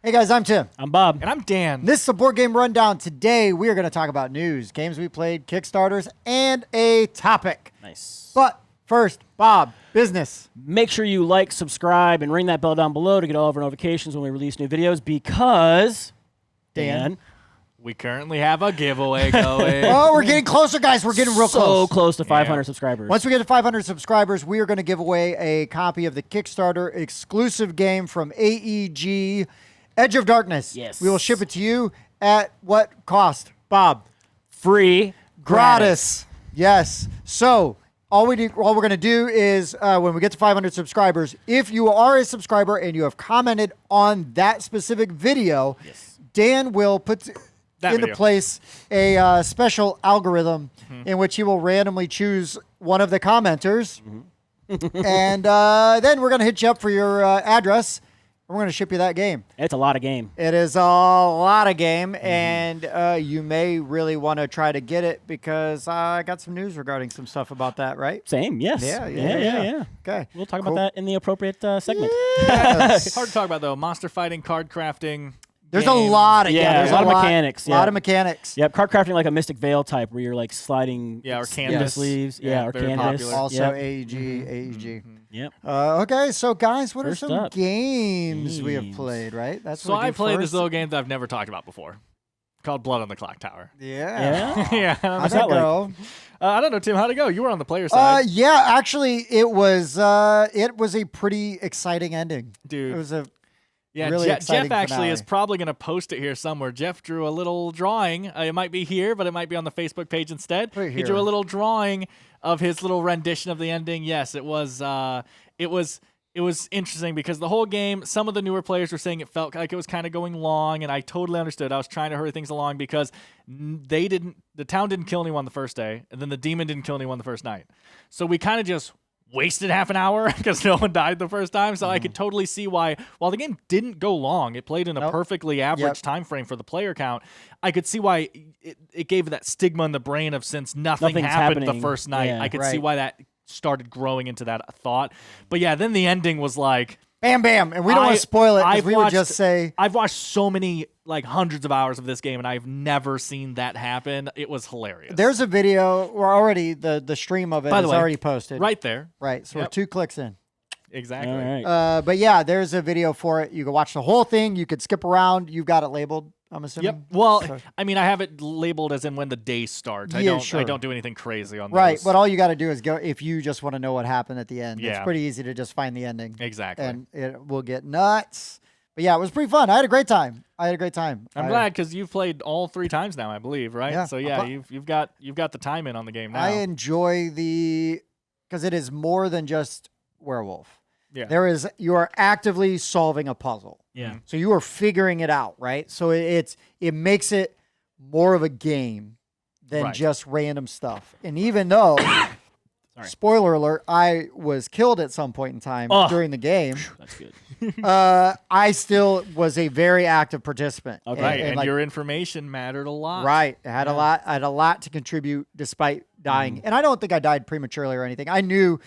Hey guys, I'm Tim. I'm Bob. And I'm Dan. This is a board game rundown. Today we are going to talk about news, games we played, Kickstarters, and a topic. Nice. But first, Bob, business. Make sure you like, subscribe, and ring that bell down below to get all of our notifications when we release new videos because, Dan, We currently have a giveaway going. Oh, we're getting closer, guys. We're getting real so close. close to 500 subscribers. Once we get to 500 subscribers, we are going to give away a copy of the Kickstarter exclusive game from AEG, Edge of Darkness. Yes. We will ship it to you at what cost, Bob? Free, Gratis. Yes. So all we're going to do is when we get to 500 subscribers, if you are a subscriber and you have commented on that specific video, Dan will put into place a special algorithm in which he will randomly choose one of the commenters. And then we're going to hit you up for your address. We're going to ship you that game. It's a lot of game. It is a lot of game, and you may really want to try to get it because I got some news regarding some stuff about that, right? Same, yes. Yeah. Okay. We'll talk about that in the appropriate segment. It's hard to talk about, though. Monster fighting, card crafting. There's a lot of there's a lot of mechanics. A lot of mechanics. Yep, card crafting like a Mystic Veil type where you're like sliding or canvas sleeves. Yeah, or very canvas. popular. Also AEG. AEG. Yep. Okay, so guys, what First are some up. games we have played, right? That's So what we I did played first. this little game that I've never talked about before called Blood on the Clocktower. Yeah. Yeah. How'd that that go? I don't know, Tim. How'd it go? You were on the player side. Yeah, actually, it was a pretty exciting ending. Dude. It was a Yeah, really exciting Jeff actually finale. is probably going to post it here somewhere. Jeff drew a little drawing. It might be here, but it might be on the Facebook page instead. Right He drew here. a little drawing of his little rendition of the ending. Yes, it was interesting because the whole game, some of the newer players were saying it felt like it was kind of going long, and I totally understood. I was trying to hurry things along because the town didn't kill anyone the first day, and then the demon didn't kill anyone the first night. So we kind of just wasted half an hour because no one died the first time. So I could totally see why, while the game didn't go long, it played in a perfectly average time frame for the player count. I could see why it gave that stigma in the brain of since nothing Nothing's happened happening. the first night. Yeah. I could see why that started growing into that thought. But yeah, then the ending was like, bam, bam. And we don't want to spoil it because we would just say. I've watched so many, like hundreds of hours of this game, and I've never seen that happen. It was hilarious. There's a video. We're already, the stream of it By is the way, already posted. right there. Right. So we're 2 clicks in. Exactly. All right. But yeah, there's a video for it. You can watch the whole thing. You could skip around. You've got it labeled, I'm assuming. Yep. Well, So- I mean, I have it labeled as in when the day starts. Yeah, I sure. don't do anything crazy on Right. those. But all you got to do is go, if you just want to know what happened at the end, it's Yeah. pretty easy to just find the ending. Exactly. And it will get nuts. But yeah, it was pretty fun. I had a great time. I'm glad because you've played all 3 times now, I believe, right? Yeah. So yeah, you've got the time in on the game now. I enjoy because it is more than just werewolf. Yeah. You are actively solving a puzzle. Yeah. So you are figuring it out, right? So it makes it more of a game than Right. just random stuff. And even though, spoiler alert, I was killed at some point in time during the game, That's good. I still was a very active participant. Okay. Right, and like, your information mattered a lot. right, I had a lot to contribute despite dying. And I don't think I died prematurely or anything. I knew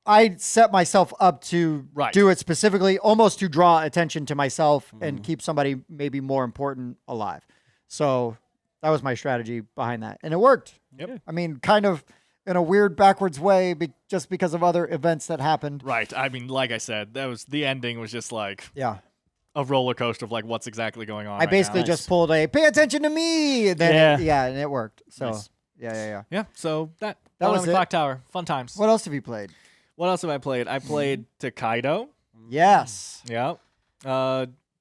I set myself up to do it specifically, almost to draw attention to myself and keep somebody maybe more important alive. So that was my strategy behind that. And it worked. Yep. I mean, kind of in a weird backwards way, just because of other events that happened. Right. I mean, like I said, the ending was just like Yeah. a roller coaster of like what's exactly going on. I basically just pulled pay attention to me. And then and it worked. So Nice. yeah. Yeah. So that was was the it. Clock Tower. Fun times. What else have you played? What else have I played? I played Tokaido. Yes. Yeah.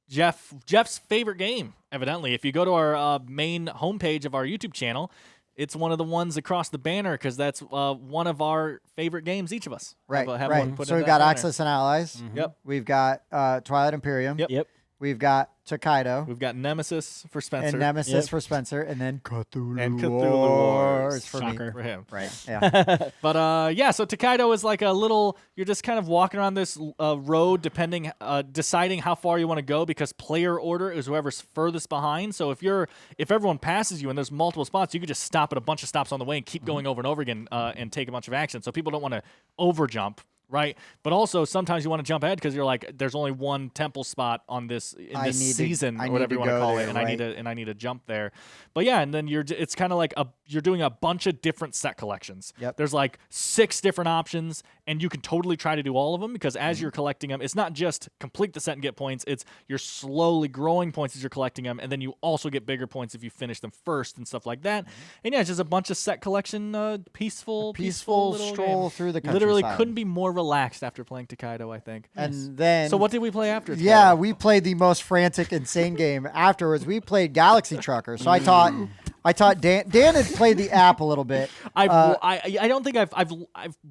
Jeff's favorite game, evidently. If you go to our main homepage of our YouTube channel, it's one of the ones across the banner because that's one of our favorite games, each of us. Right. Have right. one put So in we've that got banner. Access and Allies. Yep. We've got Twilight Imperium. Yep. We've got Tokaido. We've got Nemesis for Spencer. And Nemesis for Spencer. And then Cthulhu, And Cthulhu Wars for Shocker. me. for him. Right. Yeah. But yeah, so Tokaido is like a little. You're just kind of walking around this road, deciding how far you want to go because player order is whoever's furthest behind. So if everyone passes you and there's multiple spots, you could just stop at a bunch of stops on the way and keep going over and over again and take a bunch of action. So people don't want to overjump right? But also sometimes you want to jump ahead because you're like, there's only one temple spot on this season or whatever you want to call it, and I need to jump there. But yeah, and then it's kind of like you're doing a bunch of different set collections. Yep. There's like 6 different options, and you can totally try to do all of them because as you're collecting them, it's not just complete the set and get points. It's you're slowly growing points as you're collecting them, and then you also get bigger points if you finish them first and stuff like that. And yeah, it's just a bunch of set collection, peaceful little stroll game. through the countryside. Literally couldn't be more relaxed after playing Tokaido, I think. And then, so what did we play after? Yeah, Tokaido? we played the most frantic, insane game afterwards. We played Galaxy Trucker. So I taught Dan had played the app a little bit. I don't think I've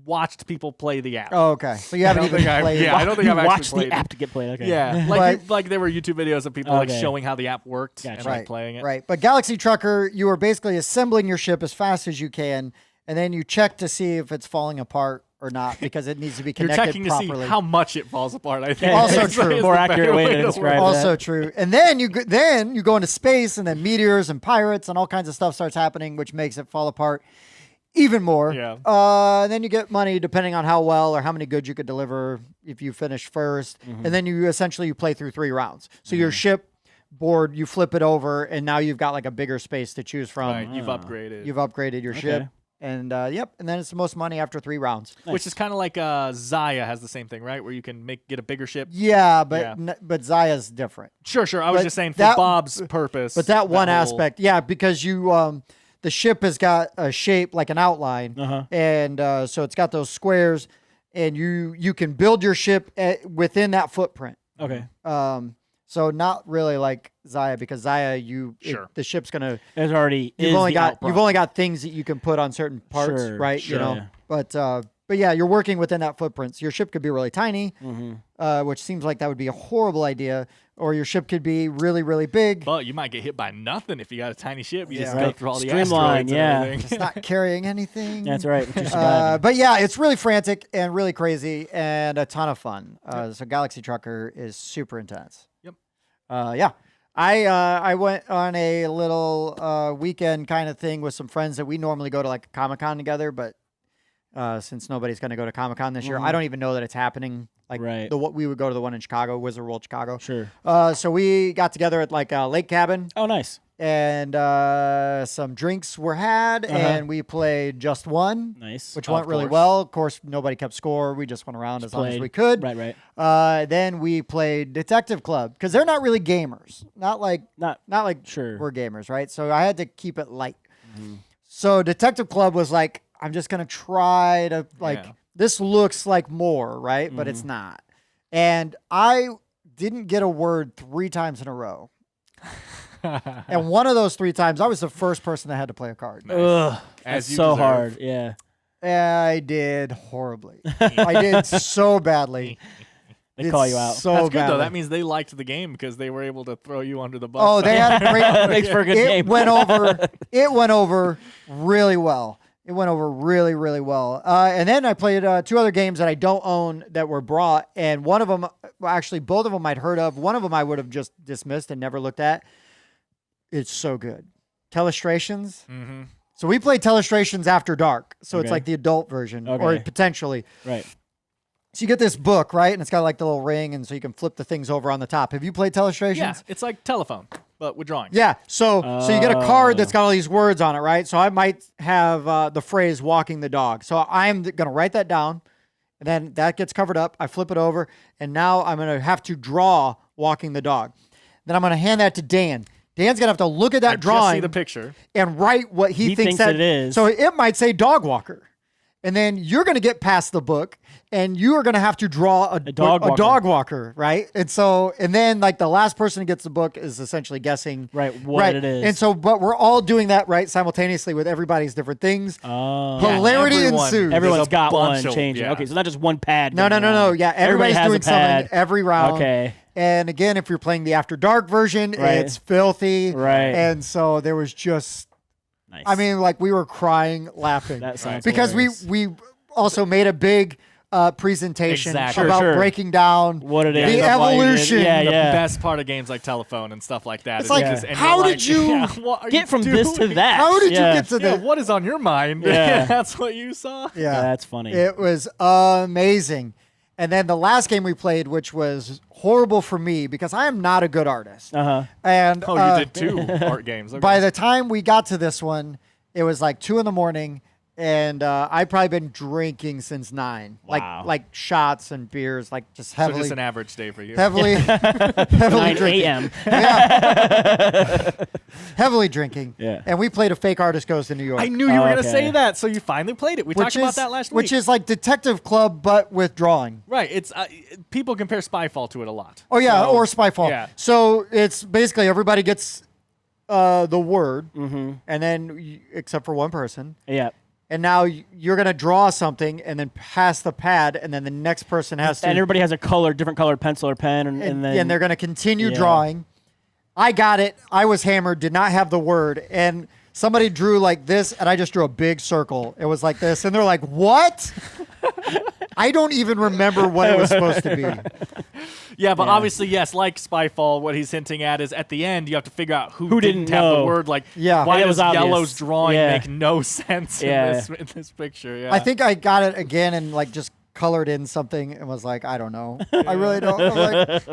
watched people play the app. Oh, okay. So you haven't even played. Yeah, I don't think I've actually watched played the app to get played. Okay. Yeah, like there were YouTube videos of people like showing how the app worked and like playing it. Right. But Galaxy Trucker, you are basically assembling your ship as fast as you can, and then you check to see if it's falling apart or not because it needs to be You're connected checking properly. to see how much it falls apart. I think Also It's true. the More better accurate way to describe Also that. true. And then you go into space, and then meteors and pirates and all kinds of stuff starts happening, which makes it fall apart even more. Yeah. And then you get money depending on how well or how many goods you could deliver if you finish first. And then you essentially play through 3 rounds. So your ship board, you flip it over, and now you've got like a bigger space to choose from. Right, you've upgraded. You've upgraded your ship. And and then it's the most money after 3 rounds. Which is kind of like Zaya has the same thing, right? Where you can get a bigger ship. Yeah, but Zaya's different. Sure. I was But just saying for that- Bob's purpose. But that one whole- aspect, because you the ship has got a shape like an outline, and so it's got those squares, and you can build your ship within that footprint. Okay. So not really like Zaya, because Zaya, the ship's gonna. There's already You've only got things that you can put on certain parts, Sure, right? sure. You know, but yeah, you're working within that footprint. So your ship could be really tiny, which seems like that would be a horrible idea. Or your ship could be really, really big. But you might get hit by nothing if you got a tiny ship. You just Right. go through all the Streamline, asteroids yeah. and everything. It's not carrying anything. That's right. Just surviving. But yeah, it's really frantic and really crazy and a ton of fun. So Galaxy Trucker is super intense. Yep. Yeah. I went on a little weekend kind of thing with some friends that we normally go to like a Comic-Con together, but since nobody's going to go to Comic-Con this year, I don't even know that it's happening. Like we would go to the one in Chicago, Wizard World Chicago. Sure. So we got together at like a lake cabin. Oh, nice. And some drinks were had, and we played Just One. Nice. Which went really well. Of course, nobody kept score. We just went around as long as we could. Right. Then we played Detective Club, because they're not really gamers. Not like Sure. we're gamers, right? So I had to keep it light. So Detective Club was like, I'm just going to try to, this looks like more, right? But it's not. And I didn't get a word 3 times in a row. And one of those 3 times, I was the first person that had to play a card. Ugh, that's so deserve. hard. Yeah. I did horribly. I did so badly. They call you out. So That's good badly. though. That means they liked the game because they were able to throw you under the bus. Oh, they had a great. Thanks for a good it game. went over. It went over really well. It went over really, really well. And then I played 2 other games that I don't own that were brought, and one of them, actually, both of them I'd heard of. One of them I would have just dismissed and never looked at. It's so good. Telestrations. Mm-hmm. So we played Telestrations After Dark. So it's Okay. like the adult version, or Okay. potentially. Right. So you get this book, right? And it's got like the little ring, and so you can flip the things over on the top. Have you played Telestrations? Yeah, it's like telephone, but with drawings. Yeah. So you get a card that's got all these words on it, right? So I might have the phrase "walking the dog." So I'm gonna write that down, and then that gets covered up. I flip it over, and now I'm gonna have to draw "walking the dog." Then I'm gonna hand that to Dan. Dan's gonna have to look at that I just drawing see the picture. and write what he thinks that it is. So it might say dog walker. And then you're going to get past the book, and you are going to have to draw a dog walker, right? And then like the last person who gets the book is essentially guessing what it is. And so, but we're all doing that right simultaneously with everybody's different things. Oh. Hilarity everyone. ensues. Everyone's got one bunch of- changing. yeah. Okay, so not just one pad. No. going around. Yeah, Everybody everybody's has doing a pad. something every round. Okay. And again, if you're playing the After Dark version, Right. it's filthy. Right. And so there was just, Nice. I mean, like we were crying, laughing. That sounds because hilarious. we also made a big presentation Exactly. about Sure. breaking down What it is, the why you did it. evolution. Yeah, The yeah. best part of games like Telephone and stuff like that. It's is like, because- and how you're did like, you yeah, what are Get you from this to doing? that. How did Yeah. you get to Yeah, the? what is on your mind? Yeah. That's what you saw. Yeah, That's funny. It was amazing. And then the last game we played, which was horrible for me because I am not a good artist. Uh-huh. And Oh, you did 2 art games. Okay. by the time we got to this one, it was like 2 a.m. And I'd probably been drinking since 9, Wow. like shots and beers, like just so heavily, just an average day for you. heavily, 9 drinking. a.m. Heavily drinking. Yeah. And we played A Fake Artist Goes to New York. I knew you were going Okay. to say that, so you finally played it. We talked about that last week. Which is like Detective Club, but with drawing. right. It's people compare Spyfall to it a lot. Oh, yeah, So- or Spyfall. Yeah. So it's basically everybody gets the word, Mm-hmm. and then, except for one person. Yeah. And now you're going to draw something and then pass the pad, and then the next person has to. And everybody has a different colored pencil or pen, and then and they're going to continue Yeah. drawing. I got it. I was hammered, did not have the word. And somebody drew like this, and I just drew a big circle. It was like this. And they're like, what? I don't even remember what it was supposed to be. Yeah, but Yeah. obviously, yes, like Spyfall, what he's hinting at is at the end, you have to figure out who didn't didn't have the know. word. Like, Yeah. why Yeah, it does was obvious. Yellow's drawing Yeah. make no sense Yeah. in this picture? Yeah. I think I got it again and like just colored in something and was like, I don't know. I really don't. I'm like,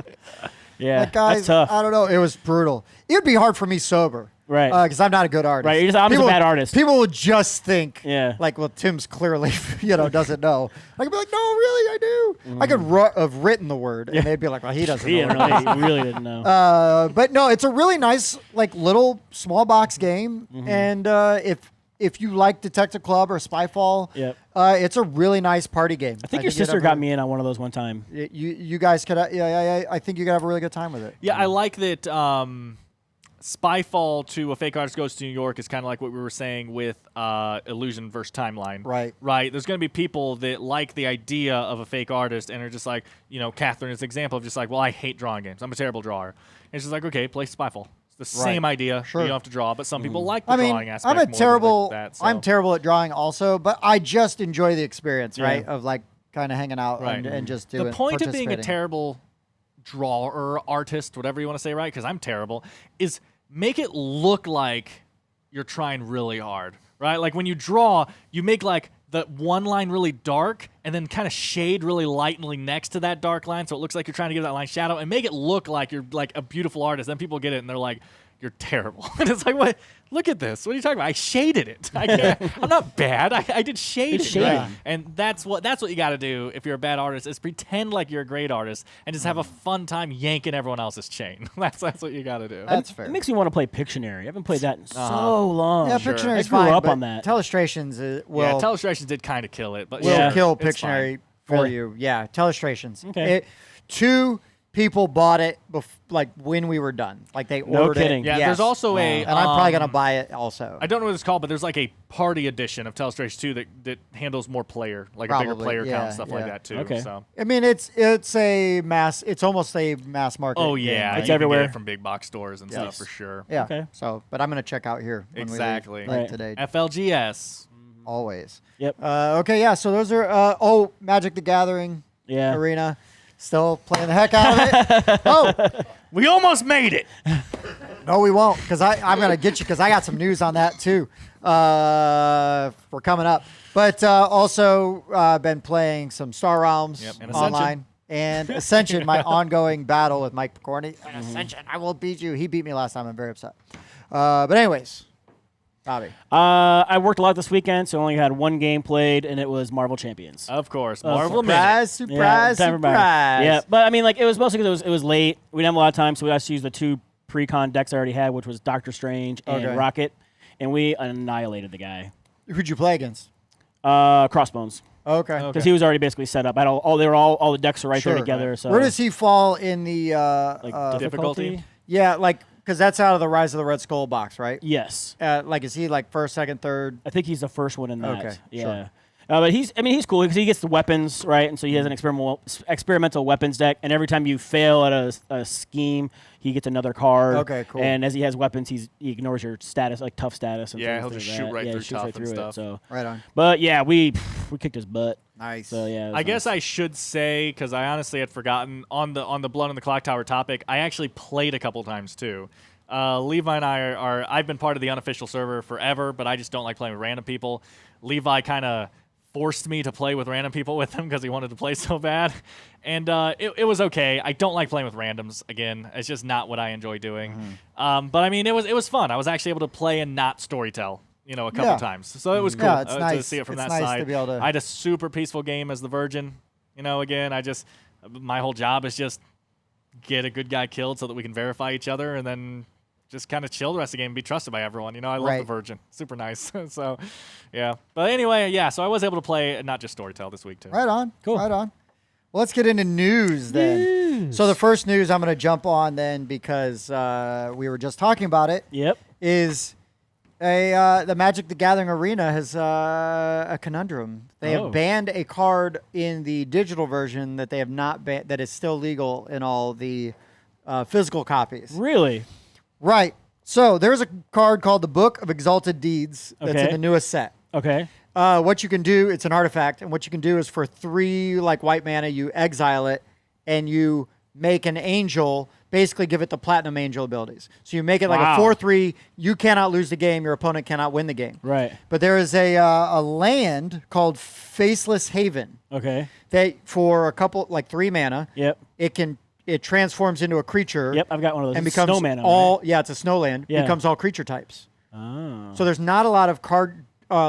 yeah, guys, that's tough. I don't know. It was brutal. It would be hard for me sober. Right. Because I'm not a good artist. Right, you're just- I'm just a bad artist. People would just think, Yeah. like, well, Tim's clearly, doesn't know. I could be like, no, really, I do. I could have written the word, and they'd be like, well, he doesn't He know. didn't what it is. really, really didn't know. But no, it's a really nice, like, little small box game, Mm-hmm. and if you like Detective Club or Spyfall, Yep. it's a really nice party game. I think your you'd sister have got a- me in on one of those one time. You guys could, I think you could have a really good time with it. Yeah, I like that Spyfall to A Fake Artist Goes to New York is kind of like what we were saying with Illusion versus Timeline. Right. Right. There's going to be people that like the idea of a fake artist and are just like, Catherine is an example of just like, well, I hate drawing games. I'm a terrible drawer. And it's just like, okay, play Spyfall. It's the same idea. Sure. You don't have to draw, but some people like the I mean, drawing aspect I'm more than that. So. I'm terrible at drawing also, but I just enjoy the experience, Yeah. right? Of like kind of hanging out Right. and just doing The point of being a participating. terrible drawer, artist, whatever you want to say, right? Because I'm terrible, is make it look like you're trying really hard, right? Like when you draw, you make like the one line really dark and then kind of shade really lightly next to that dark line so it looks like you're trying to give that line shadow and make it look like you're like a beautiful artist. Then people get it and they're like, you're terrible. And it's like, what? Look at this. What are you talking about? I shaded it. I'm not bad. I did shade It's it. shading. Right? And that's what you got to do if you're a bad artist is pretend like you're a great artist and just have a fun time yanking everyone else's chain. that's what you got to do. That's fair. It makes me want to play Pictionary. I haven't played that in so long. Yeah, Sure. Pictionary's I grew fine, up but on that. Telestrations will Yeah, Telestrations did kind of kill it, but will Yeah. kill it's fine. Pictionary for Really? you. Yeah, Telestrations. Okay. 2 people bought it like when we were done. Like they No ordered kidding. it. Yeah, Yes. there's also a and I'm probably gonna buy it also. I don't know what it's called, but there's like a party edition of Telestrations 2 that handles more player, like a bigger Probably, player count yeah, and stuff like yeah. that too. Okay. So. I mean, it's a mass. It's almost a mass market. Oh game. yeah, It's you can everywhere. get it from big box stores and stuff Yes. for sure. Yeah. Okay. So, but I'm gonna check out here. When Exactly. We leave, like Right. today. FLGS. Always. Yep. Okay. Yeah. So those are. Magic the Gathering Yeah. Arena. Still playing the heck out of it. Oh We almost made it. no, we won't, because I'm gonna get you because I got some news on that too. For coming up, but also been playing some Star Realms Yep, and Ascension. online and Ascension. My ongoing battle with Mike Picorni. Ascension, I will beat you. He beat me last time. I'm very upset. But anyways, Bobby. I worked a lot this weekend, so I only had one game played, and it was Marvel Champions. Of course, Marvel Minute. Surprise! Surprise! time for Marvel. Surprise! Yeah, but I mean, like it was mostly because it was late. We didn't have a lot of time, so we just used the 2 pre-con decks I already had, which was Doctor Strange and Okay. Rocket, and we annihilated the guy. Who'd you play against? Crossbones, Okay. Okay. because he was already basically set up. I had all the decks are right there Sure. together. So Where does he fall in the? like difficulty? Yeah, like because that's out of the Rise of the Red Skull box, right? Yes, Like, is he like first, second, third? I think he's the first one in that. Okay, Yeah. sure. But he's cool because he gets the weapons, right? And so he has an experimental weapons deck, and every time you fail at a scheme, he gets another card. Okay, cool. And as he has weapons, he ignores your status, like tough status. And Yeah, things he'll just like shoot that. right Yeah, through he shoots tough right and through stuff. it. So. Right on. But yeah, we kicked his butt. Nice. So yeah, I guess I should say, because I honestly had forgotten, on the Blood on the Clocktower topic, I actually played a couple times too. Levi and I've been part of the unofficial server forever, but I just don't like playing with random people. Levi kind of forced me to play with random people with him because he wanted to play so bad. And it was okay. I don't like playing with randoms, again. It's just not what I enjoy doing. But I mean, it was fun. I was actually able to play and not storytell, a couple times. So it was cool it's nice. to see it from It's that nice side. to be able to... I had a super peaceful game as the Virgin. Again, my whole job is just get a good guy killed so that we can verify each other and then just kind of chill the rest of the game and be trusted by everyone. I love the Virgin. Super nice. So, yeah. But anyway, yeah, so I was able to play and not just storytell this week, too. Right on. Cool. Right on. Well, let's get into news then. So the first news I'm going to jump on then because we were just talking about it. Yep. Is the Magic the Gathering Arena has a conundrum. They have banned a card in the digital version that they have not banned, that is still legal in all the physical copies. Really? Right. So there's a card called the Book of Exalted Deeds that's in the newest set. Okay. What you can do, it's an artifact, and what you can do is for 3 white mana, you exile it, and you make an angel, basically give it the Platinum Angel abilities. So you make it like a 4/3, you cannot lose the game, your opponent cannot win the game. Right. But there is a land called Faceless Haven. Okay. That for a couple, 3 mana, Yep. it transforms into a creature. Yep, I've got one of those. And It's becomes snowman. all, Right? yeah, it's a snowland. Yeah. Becomes all creature types. Oh. So there's not a lot of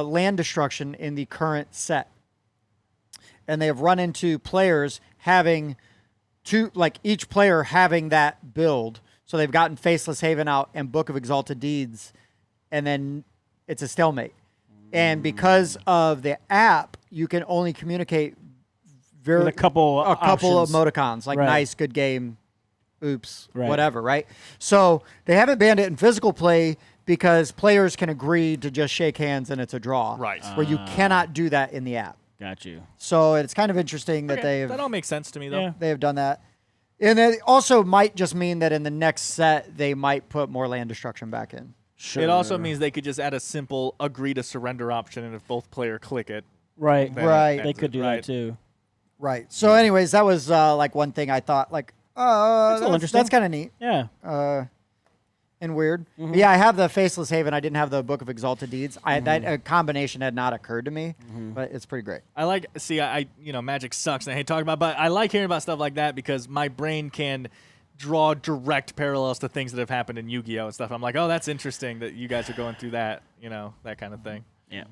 land destruction in the current set. And they have run into players having each player having that build. So they've gotten Faceless Haven out and Book of Exalted Deeds, and then it's a stalemate. And because of the app, you can only communicate with a couple options. emoticons, like Right. nice, good game, oops, Right. whatever, right? So they haven't banned it in physical play because players can agree to just shake hands and it's a draw. Right. Where you cannot do that in the app. Got you. So it's kind of interesting that That all makes sense to me, though. Yeah. they have done that. And it also might just mean that in the next set, they might put more land destruction back in. Sure. It also means they could just add a simple agree to surrender option, and if both player click it, Right. then Right. it They ends could it, do right? that too. Right. So anyways, that was one thing I thought interesting. that's kind of neat. Yeah. And weird. But yeah, I have the Faceless Haven. I didn't have the Book of Exalted Deeds. That combination had not occurred to me, but it's pretty great. I Magic sucks and I hate talking about, but I like hearing about stuff like that because my brain can draw direct parallels to things that have happened in Yu-Gi-Oh! And stuff. I'm like, oh, that's interesting that you guys are going through that, that kind of thing. Yeah.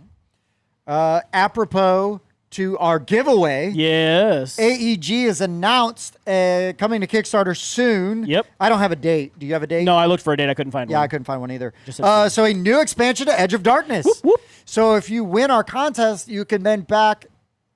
Apropos to our giveaway, Yes. AEG is announced coming to Kickstarter soon. Yep. I don't have a date. Do you have a date? No, I looked for a date. I couldn't find Yeah, one. I couldn't find one either. Just said So a new expansion to Edge of Darkness. Whoop, whoop. So if you win our contest, you can then back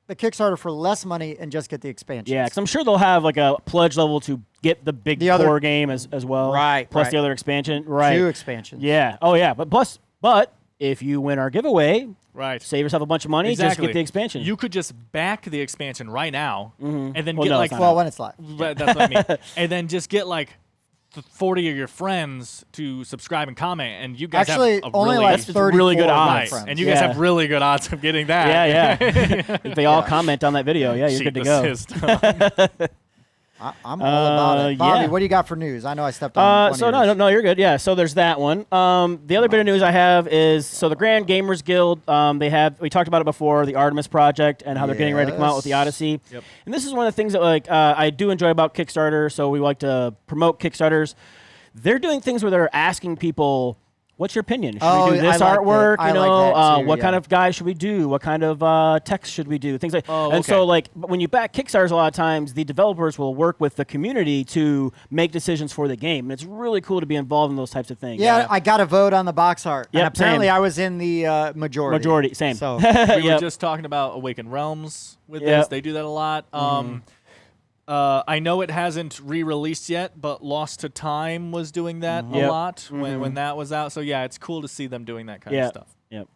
the Kickstarter for less money and just get the expansion. Yeah, because I'm sure they'll have a pledge level to get the big The other- core game as well. Right, Plus right. the other expansion. Right. 2 expansions. Yeah. Oh yeah. But if you win our giveaway, Right. save yourself a bunch of money. Exactly. Just get the expansion. You could just back the expansion right now and then Well, get no, like it's not. Well, when it's live. That's what I mean. And then just get 40 of your friends to subscribe and comment, and you guys Actually, have a only really like That's 34 really good of my odds. friends. and you guys Yeah. have really good odds of getting that. yeah, yeah. If they all comment on that video, yeah, you're Cheat good to the go. system. I'm all about it. Bobby, yeah. what do you got for news? I know I stepped on one So of yours. no, you're good. Yeah, so there's that one. The other bit of news I have is the Grand Gamers Guild. We talked about it before, the Artemis Project and how they're getting ready to come out with the Yes. Odyssey. Yep. And this is one of the things that I do enjoy about Kickstarter. So we like to promote Kickstarters. They're doing things where they're asking people, what's your opinion? Should Oh, we do I this like that. artwork? I You like know, that too, what yeah. kind of guy should we do? What kind of text should we do? Things like. Oh, And so, okay. when you back Kickstarters, a lot of times the developers will work with the community to make decisions for the game, and it's really cool to be involved in those types of things. Yeah, I got a vote on the box art. Yep, and apparently same. I was in the majority. Majority, same. So We were Yep. just talking about Awakened Realms with Yep. this. They do that a lot. I know it hasn't re-released yet, but Lost to Time was doing that a Yep. lot when that was out. So yeah, it's cool to see them doing that kind Yeah. of stuff. Yep.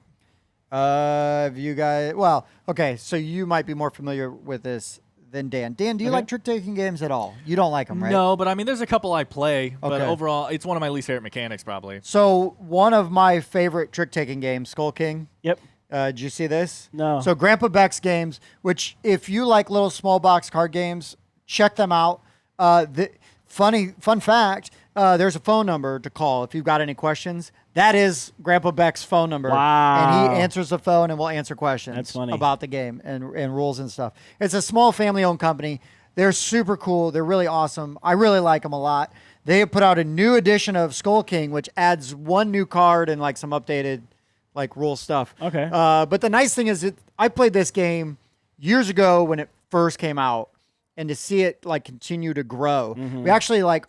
Have you guys? Well, okay, so you might be more familiar with this than Dan. Dan, do you like trick-taking games at all? You don't like them, right? No, but I mean, there's a couple I play, but Okay. overall, it's one of my least favorite mechanics, probably. So one of my favorite trick-taking games, Skull King. Yep. Did you see this? No. So Grandpa Beck's games, which if you like little small box card games, check them out. Fun fact, there's a phone number to call if you've got any questions. That is Grandpa Beck's phone number. Wow. And he answers the phone and will answer questions That's funny. about the game and rules and stuff. It's a small family-owned company. They're super cool. They're really awesome. I really like them a lot. They have put out a new edition of Skull King, which adds one new card and like some updated like rule stuff. Okay. But the nice thing is I played this game years ago when it first came out, and to see it like continue to grow. We actually like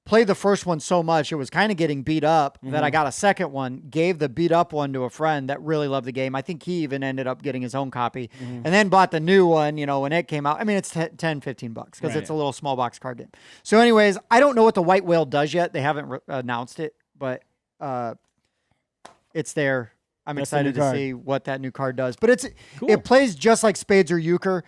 played the first one so much it was kind of getting beat up that I got a second one, gave the beat up one to a friend that really loved the game. I think he even ended up getting his own copy and then bought the new one, you know, when it came out. I mean, it's $10, $15 because it's a little small box card game. So anyways, I don't know what the White Whale does yet. They haven't announced it, but it's there. I'm That's the excited new to card. see what that new card does. But Cool. it plays just like Spades or Euchre.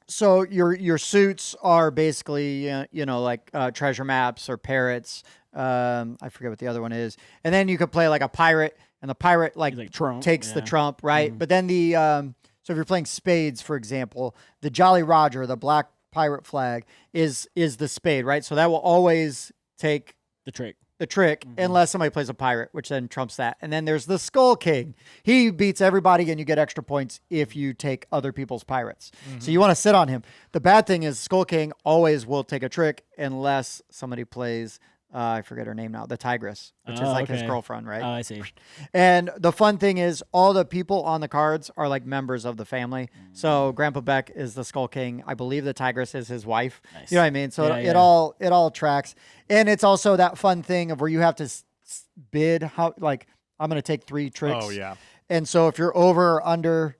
So your suits are basically you know, like treasure maps or parrots. I forget what the other one is. And then you could play like a pirate, and the pirate like trump, takes the yeah. trump, right? But then the so if you're playing spades, for example, the Jolly Roger, the black pirate flag, is the spade, right? So that will always take The trick. the trick unless somebody plays a pirate, which then trumps that. And then there's the Skull King. He beats everybody and you get extra points if you take other people's pirates. So you want to sit on him. The bad thing is Skull King always will take a trick unless somebody plays, I forget her name now, the Tigress, which is like his okay. girlfriend, right? Oh, I see. And the fun thing is all the people on the cards are like members of the family. So Grandpa Beck is the Skull King. I believe the Tigress is his wife. Nice. You know what I mean? So Yeah, it yeah. all tracks. And it's also that fun thing of where you have to bid how, like, I'm going to take 3 tricks. Oh, yeah. And so if you're over or under,